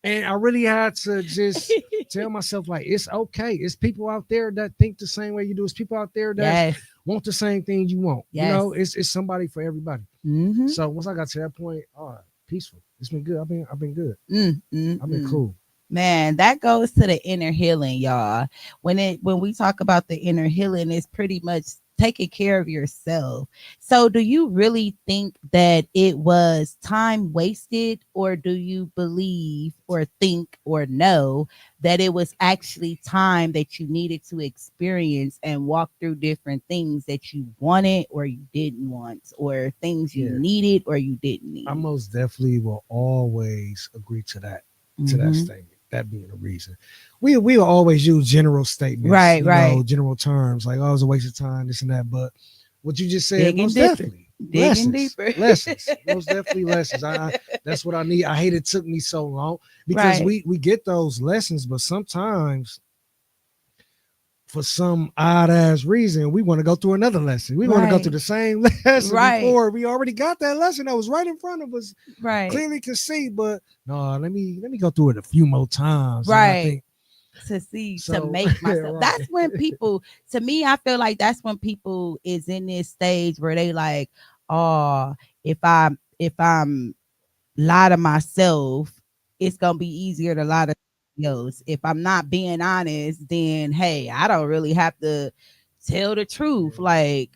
And I really had to just tell myself, like, it's okay. It's people out there that think the same way you do. It's people out there that Yes. want the same thing you want. Yes. It's somebody for everybody. Mm-hmm. So once I got to that point, all right, peaceful. It's been good. I've been good. I've been Mm. cool. Man, that goes to the inner healing, y'all. When we talk about the inner healing, it's pretty much taking care of yourself. So do you really think that it was time wasted, or do you believe or think or know that it was actually time that you needed to experience and walk through different things that you wanted or you didn't want, or things you Yeah, needed or you didn't I need? most definitely will always agree to that Hmm. statement. That being a reason, we will always use general statements, Right, right. general terms like, oh, it was a waste of time, this and that. But what you just said, Digging most deeper. definitely Digging lessons, deeper. most definitely lessons. That's what I need. I hate it took me so long because Right. we get those lessons, but sometimes for some odd ass reason, we want to go through another lesson. We want to go through Right. the same lesson Right. before we already got that lesson that was right in front of us, Right. clearly can see. But no, let me go through it a few more times. And I Right. think To see, to so. make myself. Right. That's when people, to me, I feel like that's when people is in this stage where they like, oh, if I'm lie to myself, it's gonna be easier to lie to somebody else. If I'm not being honest, then hey, I don't really have to tell the truth. Yeah. Like,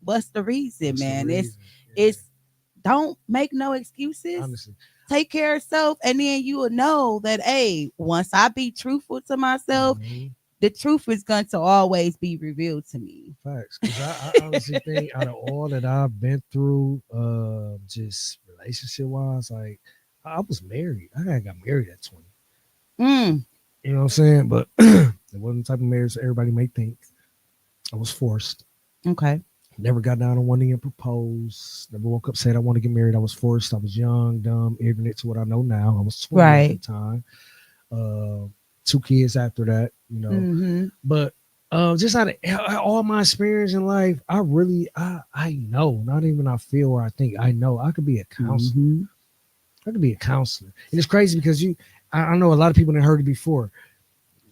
what's the reason, What's the man? It's reason? Yeah. it's don't make no excuses. Honestly. Take care of self, and then you will know that hey, once I be truthful to myself, Mhm. the truth is going to always be revealed to me. Facts. Because I honestly think out of all that I've been through, just relationship wise, like I was married. I had got married at 20. Mm, You know what I'm saying? But it wasn't the type of marriage everybody may think. I was forced. okay. Never got down on one knee and proposed. Never woke up said I want to get married. I was forced. I was young, dumb, ignorant to what I know now. I was 20 at the Right. time. Two kids after that, Mm-hmm. But just out of all my experience in life, I really, I know, not even I feel or I think, I know I could be a counselor. Mm-hmm. I could be a counselor. And it's crazy because I know a lot of people that heard it before.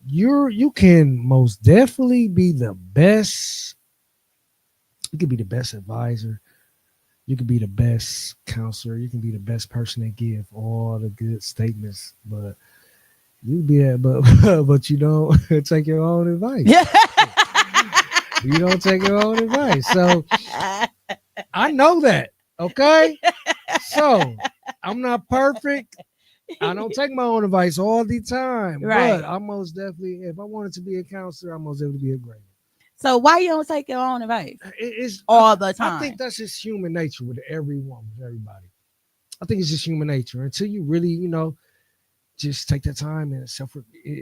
You can most definitely be the best. You could be the best advisor. You could be the best counselor. You can be the best person to give all the good statements, but you be that, but you don't take your own advice. Yeah. You don't take your own advice. So I know that. Okay. So I'm not perfect. I don't take my own advice all the time, but Right. I most definitely, if I wanted to be a counselor, I'm most definitely be a great. So why you don't take your own advice It's all the I think time? that's just human nature with everyone, with everybody. I think it's just human nature until you really, just take that time and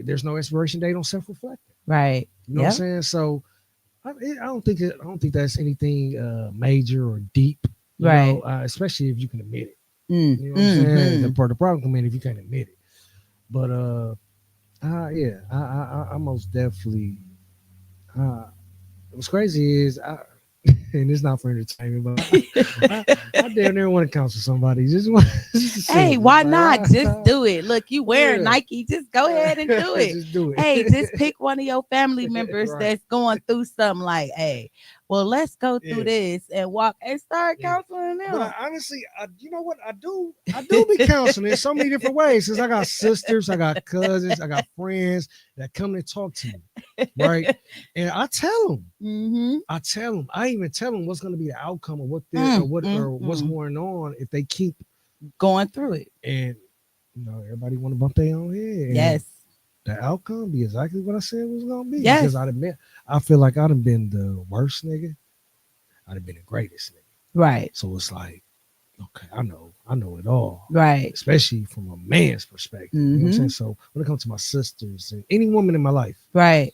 there's no expiration date on self reflecting. Right. You know what I'm Yep. saying? So I don't think that's anything major or deep. Right. Especially if you can admit it. Mm. You know what I'm saying? The Mm-hmm. part the problem come in if you can't admit it. But yeah, I most definitely. What's crazy is and it's not for entertainment, but I damn near want to counsel somebody. Just to say Hey, it. why not? Like, Just do it. Look, you wearing yeah. Nike. Just go ahead and do it. Just do Hey, it. just pick one of your family members Right. that's going through something like, hey, well, let's go through Yeah. this and walk and start Yeah. counseling But them. honestly, you know what? I do be counseling in so many different ways. Cause I got sisters, I got cousins, I got friends that come and talk to me, right? And I tell them, Mm-hmm. I even tell them what's going to be the outcome of what they're or what's Mm. going on if they keep. Going through it. And everybody want to bump their own head. And Yes. the outcome be exactly what I said it was gonna be. Yes. Because I feel like I'd have been the worst nigga. I'd have been the greatest nigga. Right. So it's like, okay, I know it all. Right. Especially from a man's perspective. You know what I'm saying? So when it comes to my sisters and any woman in my life, Right.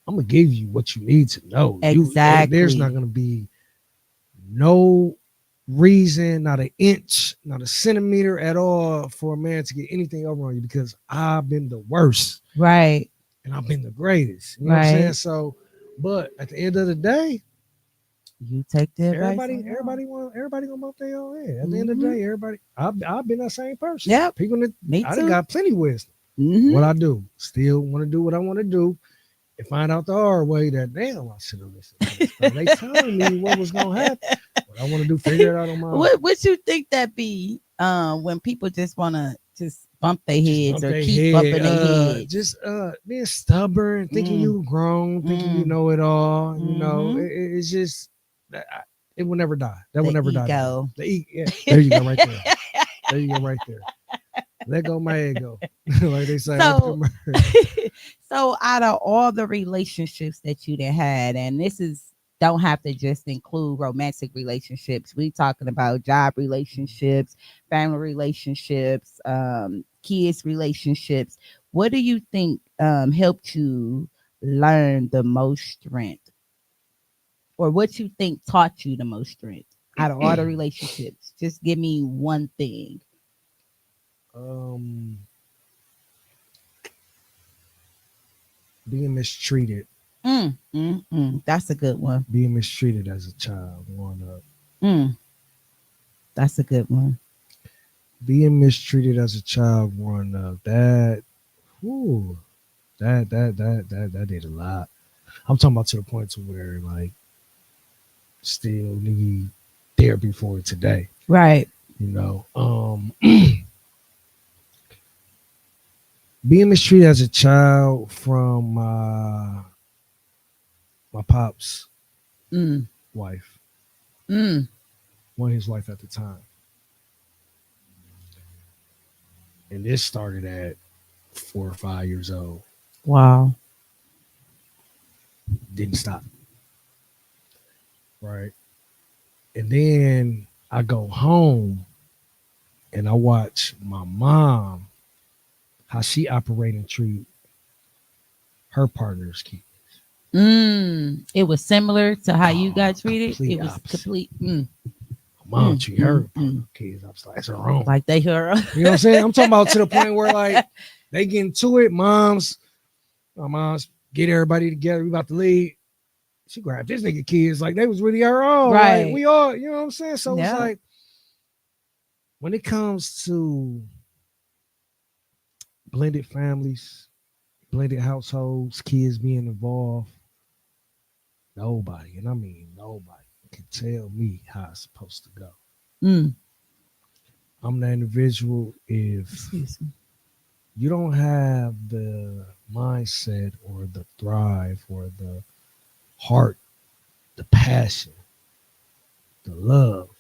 I'm gonna give you what you need to know. Exactly. There's not gonna be no reason, not an inch, not a centimeter at all for a man to get anything over on you because I've been the worst. Right. And I've been the greatest. You know what I'm saying? So, but at the end of the day, you take the advice. Everybody gonna bump their own head. At the end of the day, everybody, I've been that same person. Yeah. People that Me I too. done got plenty of wisdom. What I do, still want to do what I want to do. And find out the hard way that damn, I should have listened. They telling me what was gonna happen. What I want to do, figure it out on my own. What you think that be when people just wanna just bump their heads or keep bumping their heads? Just being stubborn, thinking you grown, thinking you know it all. You know, it's just it will never die. That will never die. Yeah, there you go, right there. There you go, right there. Let go my ego, like they say. So out of all the relationships that you done had, and this is don't have to just include romantic relationships. We talking about job relationships, family relationships, kids relationships. What do you think helped you learn the most strength, or what you think taught you the most strength out of all the relationships? Just give me one thing. Being mistreated. That's a good one. Being mistreated as a child, growing up. That's a good one. Being mistreated as a child growing up, that did a lot. I'm talking about to the point to where like still need therapy for it today. Right. You know, being mistreated as a child from my pop's wife, his wife at the time, and this started at 4 or 5 years old. Wow. Didn't stop. Right. And then I go home and I watch my mom, how she operate and treat her partner's kids. It was similar to how you got treated. It was opposite. complete. My mom treat her kids. I was like, it's her own. Like they her. You know what I'm saying? I'm talking about to the point where like they get into it. My mom's get everybody together. We about to leave. She grabbed this nigga kids like they was really her own. Right. Like, we all, you know what I'm saying? So it's like when it comes to blended families, blended households, kids being involved, nobody, and I mean nobody, can tell me how it's supposed to go. I'm the individual if you don't have the mindset or the thrive or the heart, the passion, the love,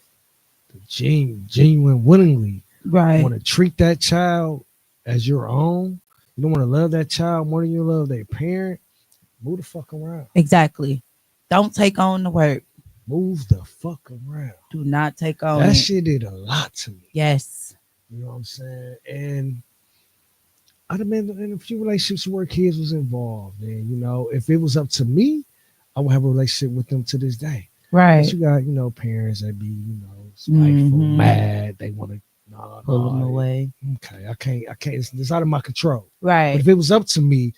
the genuine willingly want to treat that child as your own. You don't want to love that child more than you love their parent. Move the fuck around. Exactly. Don't take on the work. Move the fuck around. Do not take on that it. Shit did a lot to me. Yes. You know what I'm saying? And I'd have been in a few relationships where kids was involved. And, you know, if it was up to me, I would have a relationship with them to this day. Right. But you got, you know, parents that be, you know, spiteful, mad. They want to pull them away. Okay, I can't. It's out of my control. Right. But if it was up to me,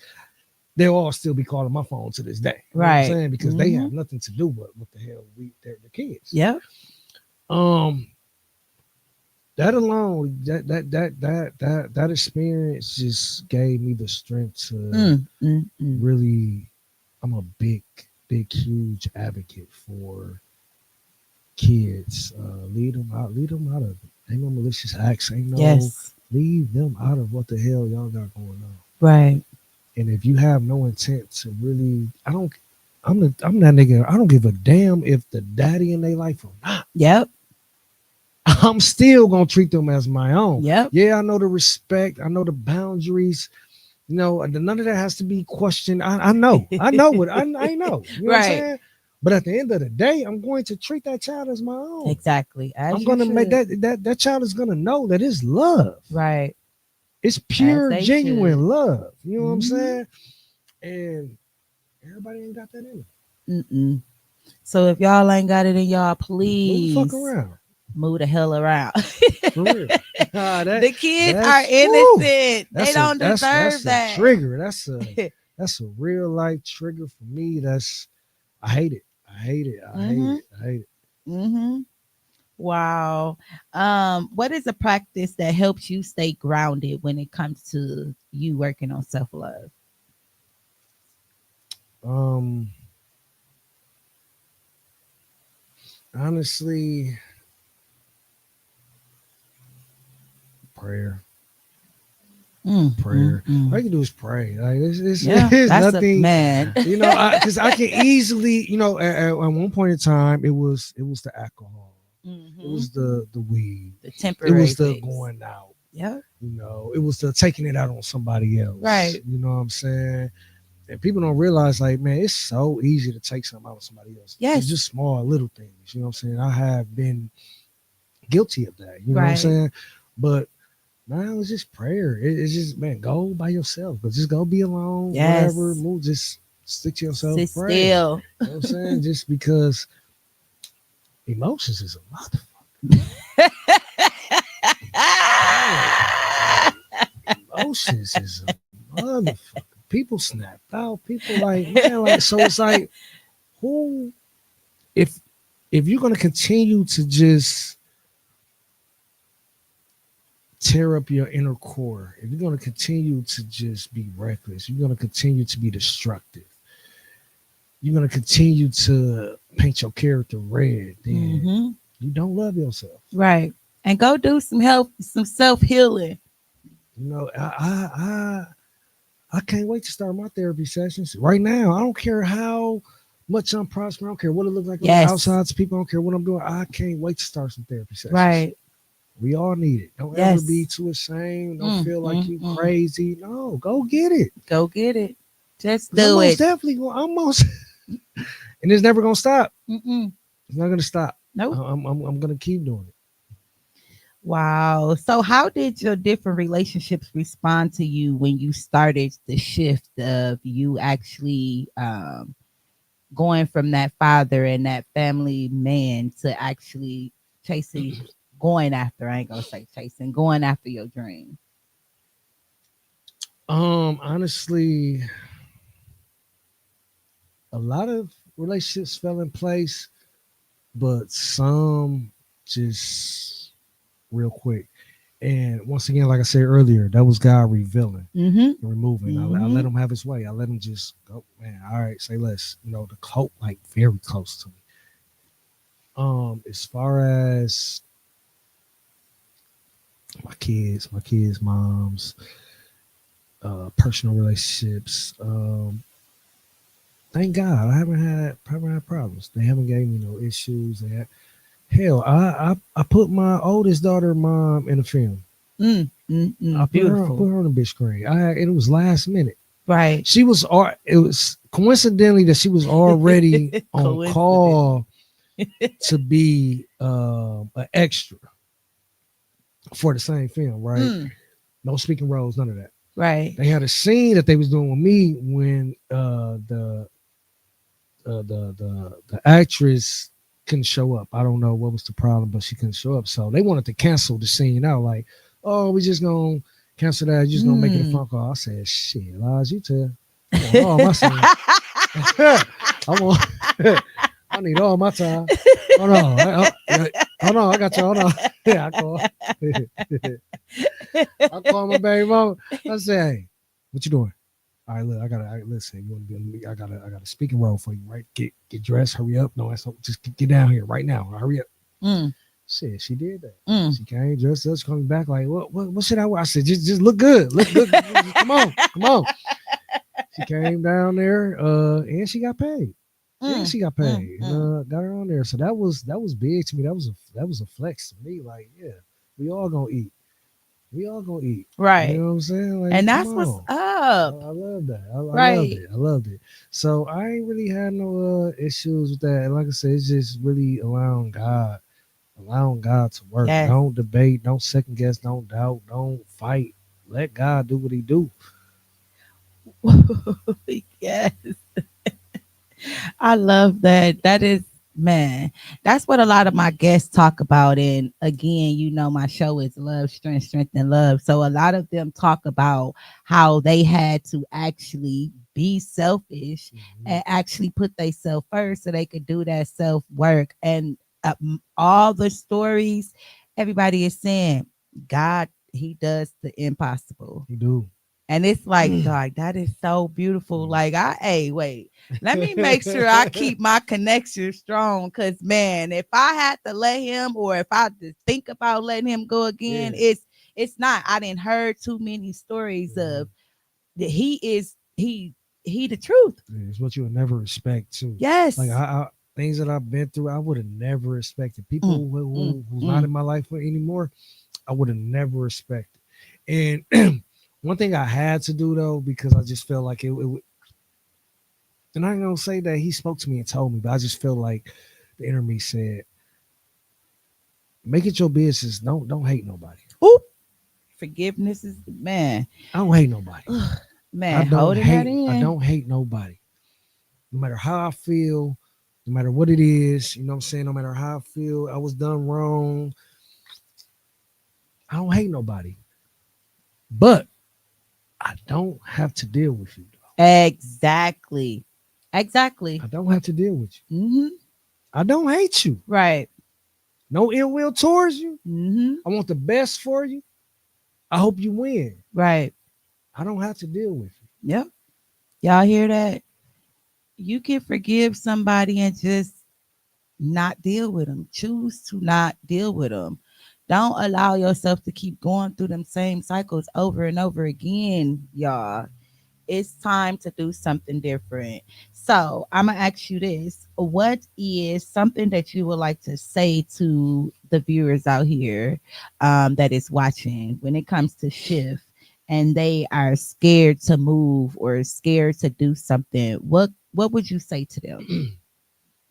they'll all still be calling my phone to this day. You know what I'm Right. saying? Because they have nothing to do but what the hell they're the kids. Yep. Um, that alone, that experience just gave me the strength to really. I'm a big, huge advocate for kids. Lead them out of it. Ain't no malicious acts. Ain't no Yes. leave them out of what the hell y'all got going on. Right. And if you have no intent to really, I'm that nigga. I don't give a damn if the daddy in their life or not. Yep. I'm still gonna treat them as my own. Yep. Yeah, I know the respect. I know the boundaries. None of that has to be questioned. I know what I know. You know what I'm Right. saying? But at the end of the day, I'm going to treat that child as my own. Exactly. As I'm you gonna make should. that child is gonna know that it's love. Right. It's As pure, they should. genuine love. You know what I'm Mm-hmm. saying? And everybody ain't got that in them. Mm-mm. So if y'all ain't got it in y'all, Move the fuck please around. move the hell around. For real. The kids are That's woo. innocent. They don't deserve That's a that. trigger. That's a real life trigger for me. I hate it. I hate it. I hate Mm-hmm. it. I hate it. Mm-hmm. Wow. What is a practice that helps you stay grounded when it comes to you working on self-love? Um Honestly, prayer. Prayer. All you can do is pray. Like Yeah, it's that's a nothing, man. because I can easily, at one point in time, it was the alcohol, it Mm-hmm. was the weed, The it temporary was the fix. going out, Yeah. it was the taking it out on somebody else. Right. You know what I'm saying? And people don't realize, like, man, it's so easy to take something out on somebody else. It's Yes. just small little things. You know what I'm saying? I have been guilty of that. You know what I'm Right. saying? But man, it's just prayer. It's just, man, go by yourself, but just go be alone, whatever. Yes. Move, just stick to yourself, Sit pray. You still. know what I'm saying? Just because emotions is a motherfucker. Emotions is a motherfucker. People snap out. People like, man, like, so it's like, who, if you're gonna continue to just tear up your inner core, if you're gonna continue to just be reckless, you're gonna continue to be destructive, you're going to continue to paint your character red, then Mm-hmm. you don't love yourself. Right. And go do some self healing. I can't wait to start my therapy sessions right now. I don't care how much I'm prospering. I don't care what it looks like on the Yes. outside to people. I don't care what I'm doing. I can't wait to start some therapy sessions. Right. We all need it. Don't ever be Yes. too ashamed. Don't feel like you Mm. crazy. No, go get it. Go get it. Just Because I'm do most it. definitely going. I'm most, and it's never gonna stop. Mm-mm. It's not gonna stop. Nope. I'm gonna keep doing it. Wow. So, how did your different relationships respond to you when you started the shift of you actually going from that father and that family man to actually chasing, going after, I ain't gonna say chasing, going after your dream? Honestly, a lot of relationships fell in place, but some just real quick. And once again, like I said earlier, that was God revealing Mm-hmm. and removing. I Mm-hmm. let him have his way. I let him just go, man. All right, say less. The cult, like, very close to me. As far as my kids, moms, personal relationships. Thank God, I haven't had problems. They haven't gave me no issues. Hell, I put my oldest daughter mom in a film. I put Beautiful. her on the big screen. It was last minute. Right. It was coincidentally that she was already on Coincidentally. call to be an extra for the same film. Right? No speaking roles, none of that. Right. They had a scene that they was doing with me when the actress couldn't show up. I don't know what was the problem, but she couldn't show up. So they wanted to cancel the scene out. Like, oh, we just gonna cancel that. Just gonna make it a phone call. I said, shit, Lodge, you tell. I want all my sins. I want. I need all my time. Hold on. Hold on. I got you. Hold on. Yeah, I call. I call my baby mama. I say, hey, what you doing? All right, look, listen. You want to be on me? I got a speaking role for you, right? Get dressed. Hurry up. No, that's not, just get down here right now. Hurry up. Mm, Shit, she did that. mm. She came dressed up. She coming back like, what should I wear? I said, just look good. Look good. Come on, come on. She came down there, and she got paid. And Mm, she got mm, paid, and mm. got her on there. So that was big to me. That was a flex to me. Like, yeah, we all gonna eat. We all gonna eat. You Right. know what I'm saying? Like, And come that's what's on. I, up. I love that. I loved Right. it. I loved it. So I ain't really had no issues with that. And like I said, it's just really allowing God to work. Yes. Don't debate. Don't second guess. Don't doubt. Don't fight. Let God do what He do. Yes. I love that. That is, man, that's what a lot of my guests talk about. And again, my show is love, strength, strength, and love. So a lot of them talk about how they had to actually be selfish Mhm. and actually put themselves first so they could do that self work. And all the stories, everybody is saying, God, He does the impossible. He do. And it's like, dog, that is so beautiful. Like, hey, wait, let me make sure I keep my connection strong. Cause man, if I had to let him, or if I to think about letting him go again, Yeah. it's not. I didn't heard too many stories Mhm. of that he the truth. Yeah, it's what you would never expect too. Like Yes. I things that I've been through, I would have never expected. Mm, People mm, who's not mm. in my life anymore, I would have never expected. And one thing I had to do though, because I just felt like and I ain't gonna say that he spoke to me and told me, but I just feel like the inner me said, make it your business. Don't hate nobody. Oop. Forgiveness is man. I don't hate nobody. Ugh, I man, don't holding that hate. I in. don't hate nobody. No matter how I feel, no matter what it is, you know what I'm saying? No matter how I feel, I was done wrong. I don't hate nobody. But I don't have to deal with you though. Exactly. Exactly. I don't have to deal with you. Hmm. I don't hate you. Right. No ill will towards you. Hmm. I want the best for you. I hope you win. Right. I don't have to deal with you. Yep. Y'all hear that? You can forgive somebody and just not deal with them. Choose to not deal with them. Don't allow yourself to keep going through them same cycles over and over again, y'all. It's time to do something different. So I'm gonna ask you this: what is something that you would like to say to the viewers out here that is watching when it comes to shift and they are scared to move or scared to do something? What would you say to them?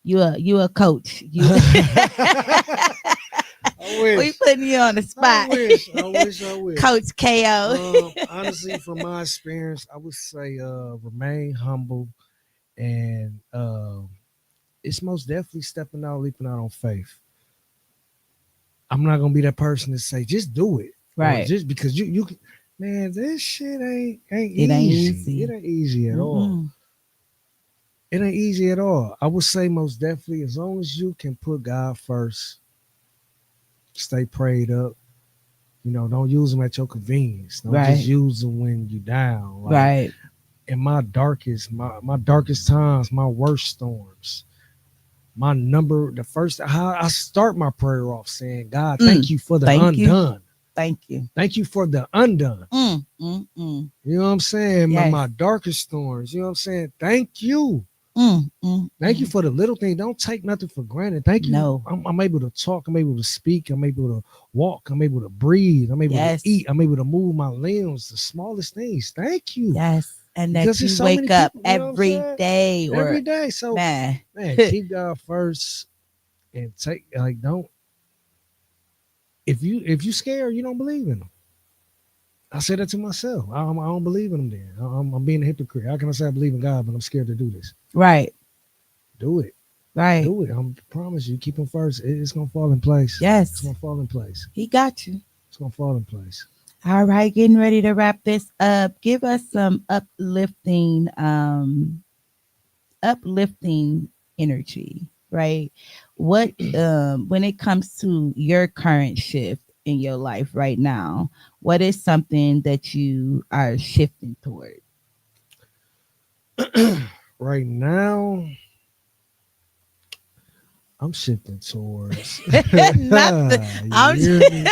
You a coach. You I we wish. putting you on the I spot, wish. I wish. I wish. Coach KO. Honestly, from my experience, I would say remain humble and it's most definitely stepping out, leaping out on faith. I'm not gonna be that person to say just do it or Right. just because man, this shit ain't It ain't easy. It easy. ain't easy at all. Mm-mm. It ain't easy at all. I would say most definitely as long as you can put God first, stay prayed up. Don't use them at your convenience. Don't just Right. use them when you down. Like Right. in my darkest times, my worst storms, my number, the first how I start my prayer off saying, God, thank Mm. you for the Thank you. undone. Thank you. Thank you for the undone. Mm. You know what I'm saying? Yes. My darkest storms. You know what I'm saying? Thank you. Thank you Mm. for the little thing. Don't take nothing for granted. Thank you. No. I'm able to talk. I'm able to speak. I'm able to walk. I'm able to breathe. I'm able to Yes. eat. I'm able to move my limbs. The smallest things. Thank you. Yes. And that Because there's you so many wake up people, you know what I'm every saying? day Every or day. So man. man, keep God first and take like don't if you scared, you don't believe in him. I say that to myself. I don't believe in him then. I'm being a hypocrite. How can I say I believe in God, but I'm scared to do this? Right. Do it. Right. Do it. I promise you, keep him first. It's gonna fall in place. It's Yes. gonna fall in place. He got you. It's gonna fall in place. All right, getting ready to wrap this up. Give us some uplifting energy, right? What when it comes to your current shift in your life right now, what is something that you are shifting toward? Right now, I'm shifting towards. Nothing. You hear me?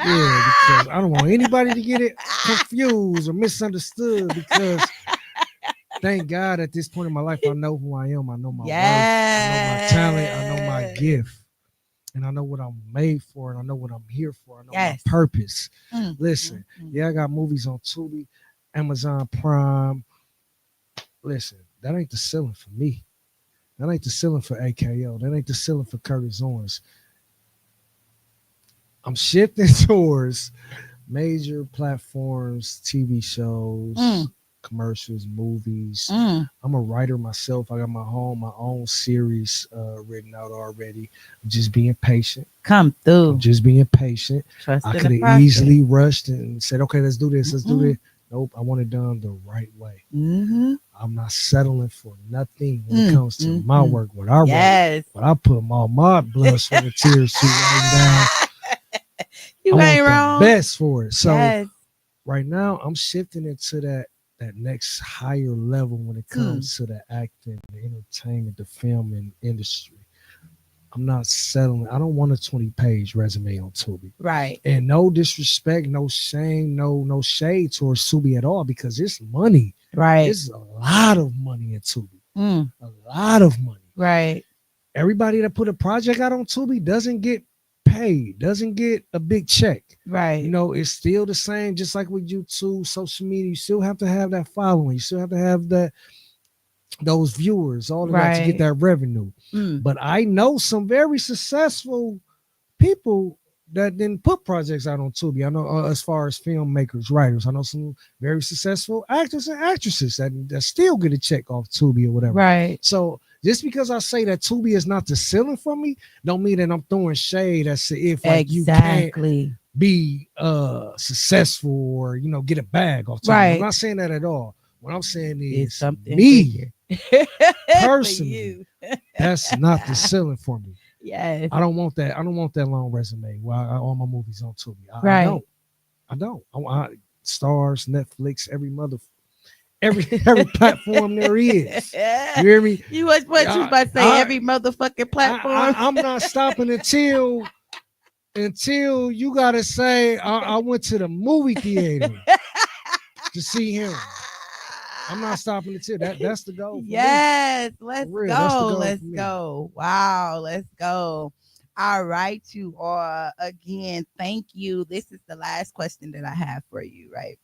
Yeah, because I don't want anybody to get it confused or misunderstood. Because thank God at this point in my life, I know who I am. I know my worth. I know my talent. I know my Yes. gift. And I know what I'm made for. And I know what I'm here for. I know my Yes. purpose. Mm, Listen, mm. yeah, I got movies on Tubi, Amazon Prime. Listen, that ain't the ceiling for me. That ain't the ceiling for AKL. That ain't the ceiling for Curtis Owens. I'm shifting towards major platforms, TV shows, Mm, commercials, movies. mm. I'm a writer myself. I got my own series written out already. I'm just being patient. Come I'm through. just being patient. Trust I in could the have process. easily rushed and said, okay, let's do this. Let's do Mm-mm. this. Nope. I want it done the right way. Mm-hmm. I'm not settling for nothing when it Mm, comes to mm, my mm. work, what I wrote, Yes. what I put all my blood, sweat, and tears to right now. I You want ain't the wrong. best for it. So Yes. right now I'm shifting into that next higher level when it Hmm. comes to the acting, the entertainment, the film and industry. I'm not settling. I don't want a 20-page resume on Tubi. Right. And no disrespect, no shame, no shade towards Tubi at all because it's money. Right. It's a lot of money in Tubi. Mm. A lot of money. Right. Everybody that put a project out on Tubi doesn't get paid, doesn't get a big check. You Right. know, it's still the same, just like with YouTube, social media. You still have to have that following. You still have to have those viewers, all of that to get Right. that revenue. Mm. But I know some very successful people that didn't put projects out on Tubi. I know as far as filmmakers, writers, I know some very successful actors and actresses that still get a check off Tubi or whatever. Right. So just because I say that Tubi is not the ceiling for me, don't mean that I'm throwing shade as to if like you can't Exactly. be successful or get a bag off Tubi. I'm Right. not saying that at all. What I'm saying It's is something me bigger. For personally, you. that's not the ceiling for me. Yes. I don't want that. I don't want that long resume while all my movies on Tubi. I Right. don't. I don't. Stars, Netflix, every platform there is. You hear me? You was what you was about to say? I, Every motherfucking platform. I'm not stopping until you gotta say I went to the movie theater to see him. I'm not stopping until that's the goal for Yes, me. For let's real, that's the go. goal Let's for me. go. Wow, let's go. All right, you all. Again, thank you. This is the last question that I have for you, right?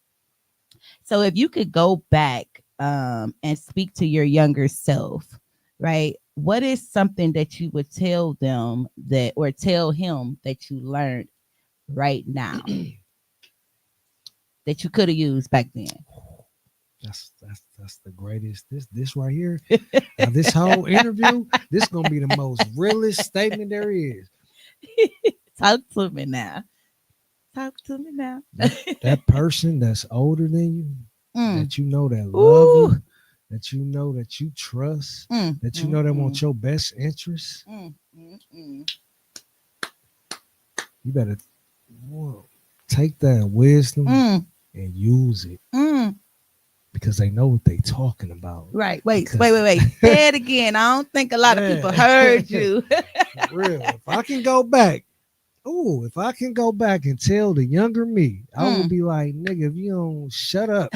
So if you could go back and speak to your younger self, right? What is something that you would tell them that or tell him that you learned right now that you could have used back then? That's the greatest. This right here. Now this whole interview, this gonna be the most realest statement there is. Talk to me now. Talk to me now. That person that's older than you, Mm. that you know that love Ooh. you, that you know that you trust, Mm, that you mm, know that mm, want your best interests, mm, mm, mm. you better take that wisdom Mm, and use it mm. because they know what they talking about. Right. Wait. Because Say it again. I don't think a lot of people heard you. For real. If I can go back, if I can go back and tell the younger me, I would Mm. be like, nigga, if you don't shut up,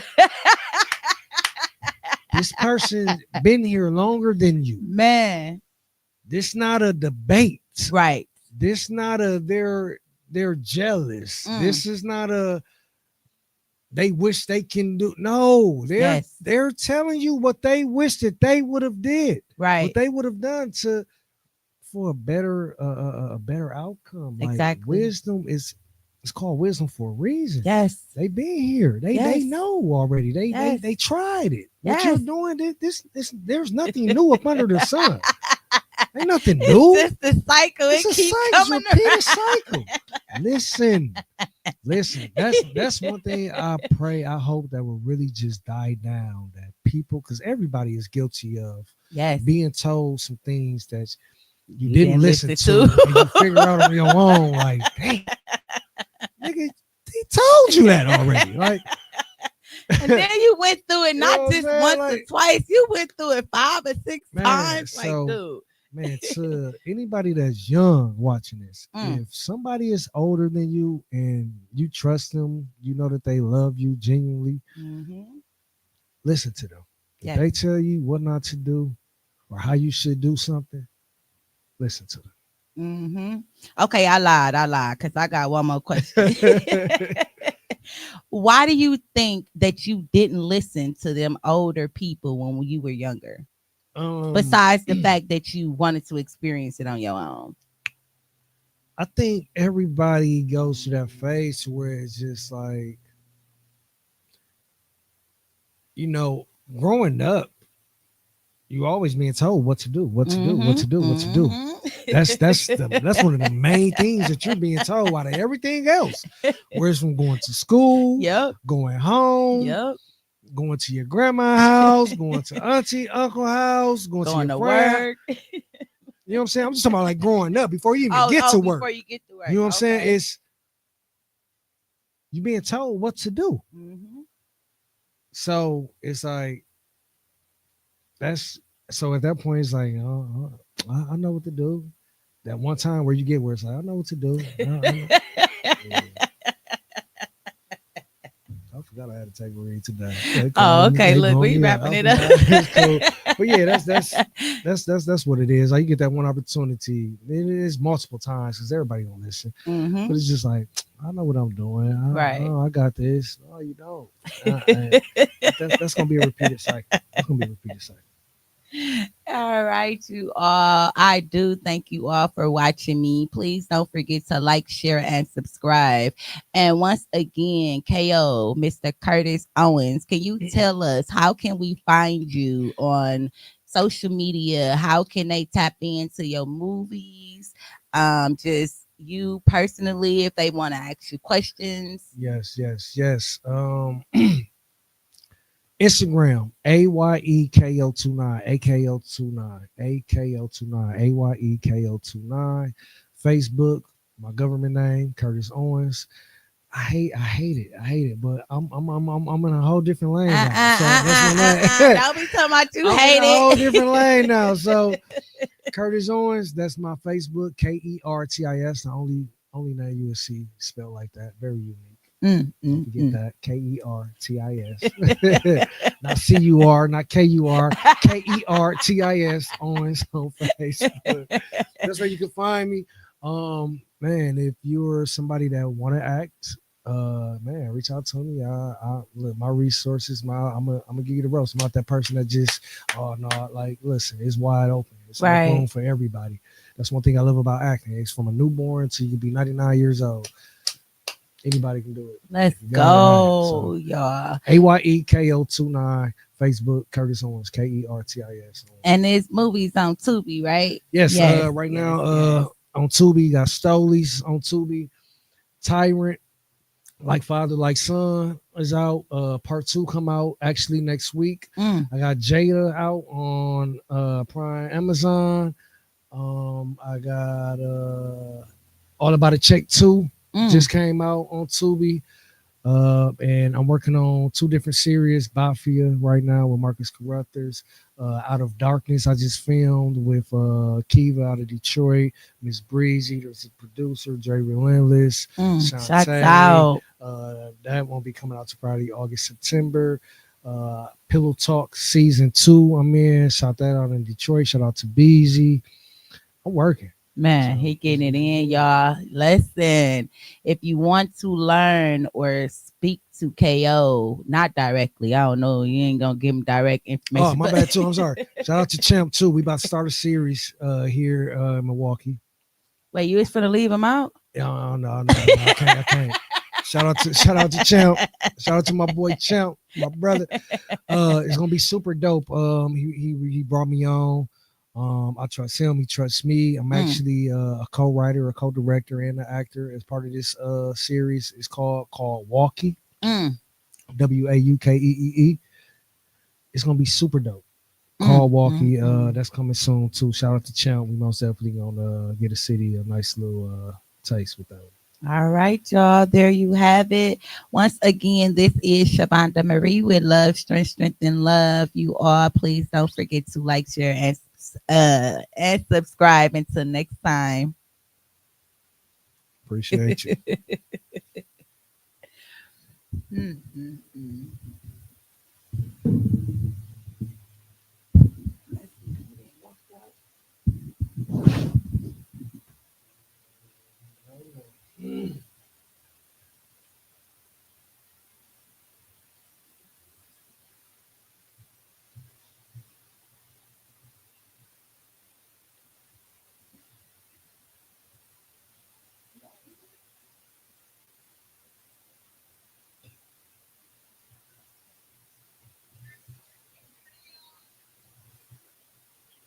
this person been here longer than you. Man. This not a debate. Right. This not a they're jealous. Mm. This is not a they wish they can do. No, Yes. they're telling you what they wish that they would have did. Right. What they would have done for a better outcome. Like Exactly. wisdom is it's called wisdom for a reason. Yes. They been here. They know already. They tried it. What you're doing, this there's nothing new up under the sun. Ain't nothing new. It's just the cycle. It's It a keeps cycle. coming It's a repeated around. cycle. Listen, Listen, that's one thing I pray, I hope that will really just die down. That people, because everybody is guilty of Yes. being told some things that you You didn't didn't listen listen to. to, and you figure out on your own, like, damn, nigga, he told you that already. Like, And then you went through it you know not what I'm just saying? once or Like, twice. You went through it 5 or 6 man, times. Like, so dude. man, to anybody that's young watching this, Mm. if somebody is older than you and you trust them, you know that they love you genuinely, Mm-hmm. listen to them. If Yes. they tell you what not to do or how you should do something, listen to Mm-hmm. Okay, I lied. Because I got one more question. them. Why do you think that you didn't listen to them older people when you were younger? um, Besides the fact that you wanted to experience it on your own. I think everybody goes through that phase where it's just like, you know, growing up, you always being told what to do, what to do, what Mm-hmm. to do, what to do. That's one of the main things that you're being told out of everything else. Whereas from going to school, Yep. going home, Yep. going to your grandma's house, going to auntie, uncle house, going to Going your to friend. work. You know what I'm saying? I'm just talking about like growing up before you even Oh, get oh, to work. before you get to You work. know what I'm saying? Okay. It's you being told what to do. Mm-hmm. So it's like that's so at that point it's like, oh, I know what to do. That one time where you get where it's like, I know what to do. I know. Yeah. I forgot I had to take a read today. They Oh, calling me. okay. They Look, blowing we me out. wrapping I it up. forgot. It's cool. But yeah, that's what it is. Like you get that one opportunity. It is multiple times because everybody don't listen. But Mm-hmm. it's just like I know what I'm doing. Right. I got this. Oh, you don't. That's gonna be a repeated cycle. That's gonna be a repeated cycle. All right, you all. I do thank you all for watching me. Please don't forget to like, share, and subscribe. And once again, KO, Mr. Curtis Owens, can you tell us how can we find you on social media? How can they tap into your movies? Just you personally, if they want to ask you questions. Yes, yes, yes. Instagram AYEKO29 AKO29 AKO29 AYEKO29. Facebook, my government name Curtis Owens. I hate it, but I'm in a whole different lane now. So that's what I'm at. Don't be talking about you I'm in hate a whole it. different lane now. So Curtis Owens, that's my Facebook, KERTIS, the only name you will see spelled like that. Very unique. Mm, Don't mm, forget mm. that. KERTIS. Not CUR, not KUR, KERTIS Owens on Facebook. That's where you can find me. Man, if you're somebody that want to act, man, reach out to me. I look, my resources, I'm gonna give you the ropes. I'm not that person that just, oh no, like listen, it's wide open. It's enough Right. room for everybody. That's one thing I love about acting. It's from a newborn to you can be 99 years old. Anybody can do it. Let's You gotta act. go, So y'all. AYEKO29 Facebook Curtis Owens KERTIS. And this movie's on Tubi, right? Yes, Yes, right yes, now yes. on Tubi got Stolies on Tubi. Tyrant, like father, like son is out. Part 2 come out actually next week. Mm, I got Jada out on Prime Amazon. I got All About a Check 2 mm. just came out on Tubi. And I'm working on 2 different series, Mafia right now with Marcus Carruthers. Out of Darkness, I just filmed with Kiva out of Detroit, Miss Breezy, there's a producer, Dre Relentless, Shots Shantae. out. That won't be coming out to probably August, September. Pillow Talk season 2, I'm in. Shout that out in Detroit. Shout out to Beezy. I'm working. Man, So, he getting it in, y'all. Listen, if you want to learn or speak to KO, not directly, I don't know, you ain't gonna give him direct oh, information, my but bad too. I'm sorry. Shout out to Champ too. We about to start a series here in Milwaukee. wait, you was finna leave him out? No, no, no, no. I can't. Shout out to Champ. Shout out to my boy Champ, my brother. It's gonna be super dope. He brought me on. I trust him. He trusts me. I'm Mm, actually a co-writer, a co-director, and an actor as part of this series. It's called Walkie. mm, Waukee. It's gonna be super dope. mm, Call mm, Walkie. mm. That's coming soon too. Shout out to Champ. We most definitely gonna get a city a nice little taste with that. All right, y'all. There you have it. Once again, this is Shavonda Marie with Love, Strength, and Love. You all, please don't forget to like, share, and subscribe. Until next time. Appreciate you. Mm, mm, mm.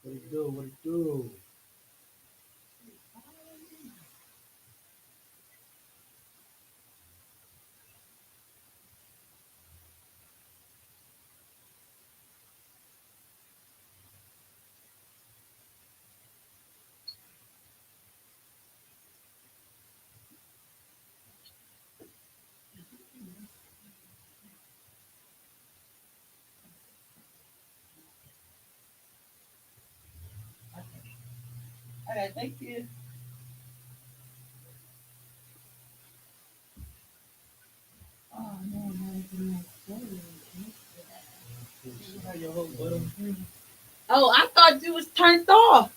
What it do? What it do? Okay, thank you. Oh, no, no, no. Oh, I thought you was turned off.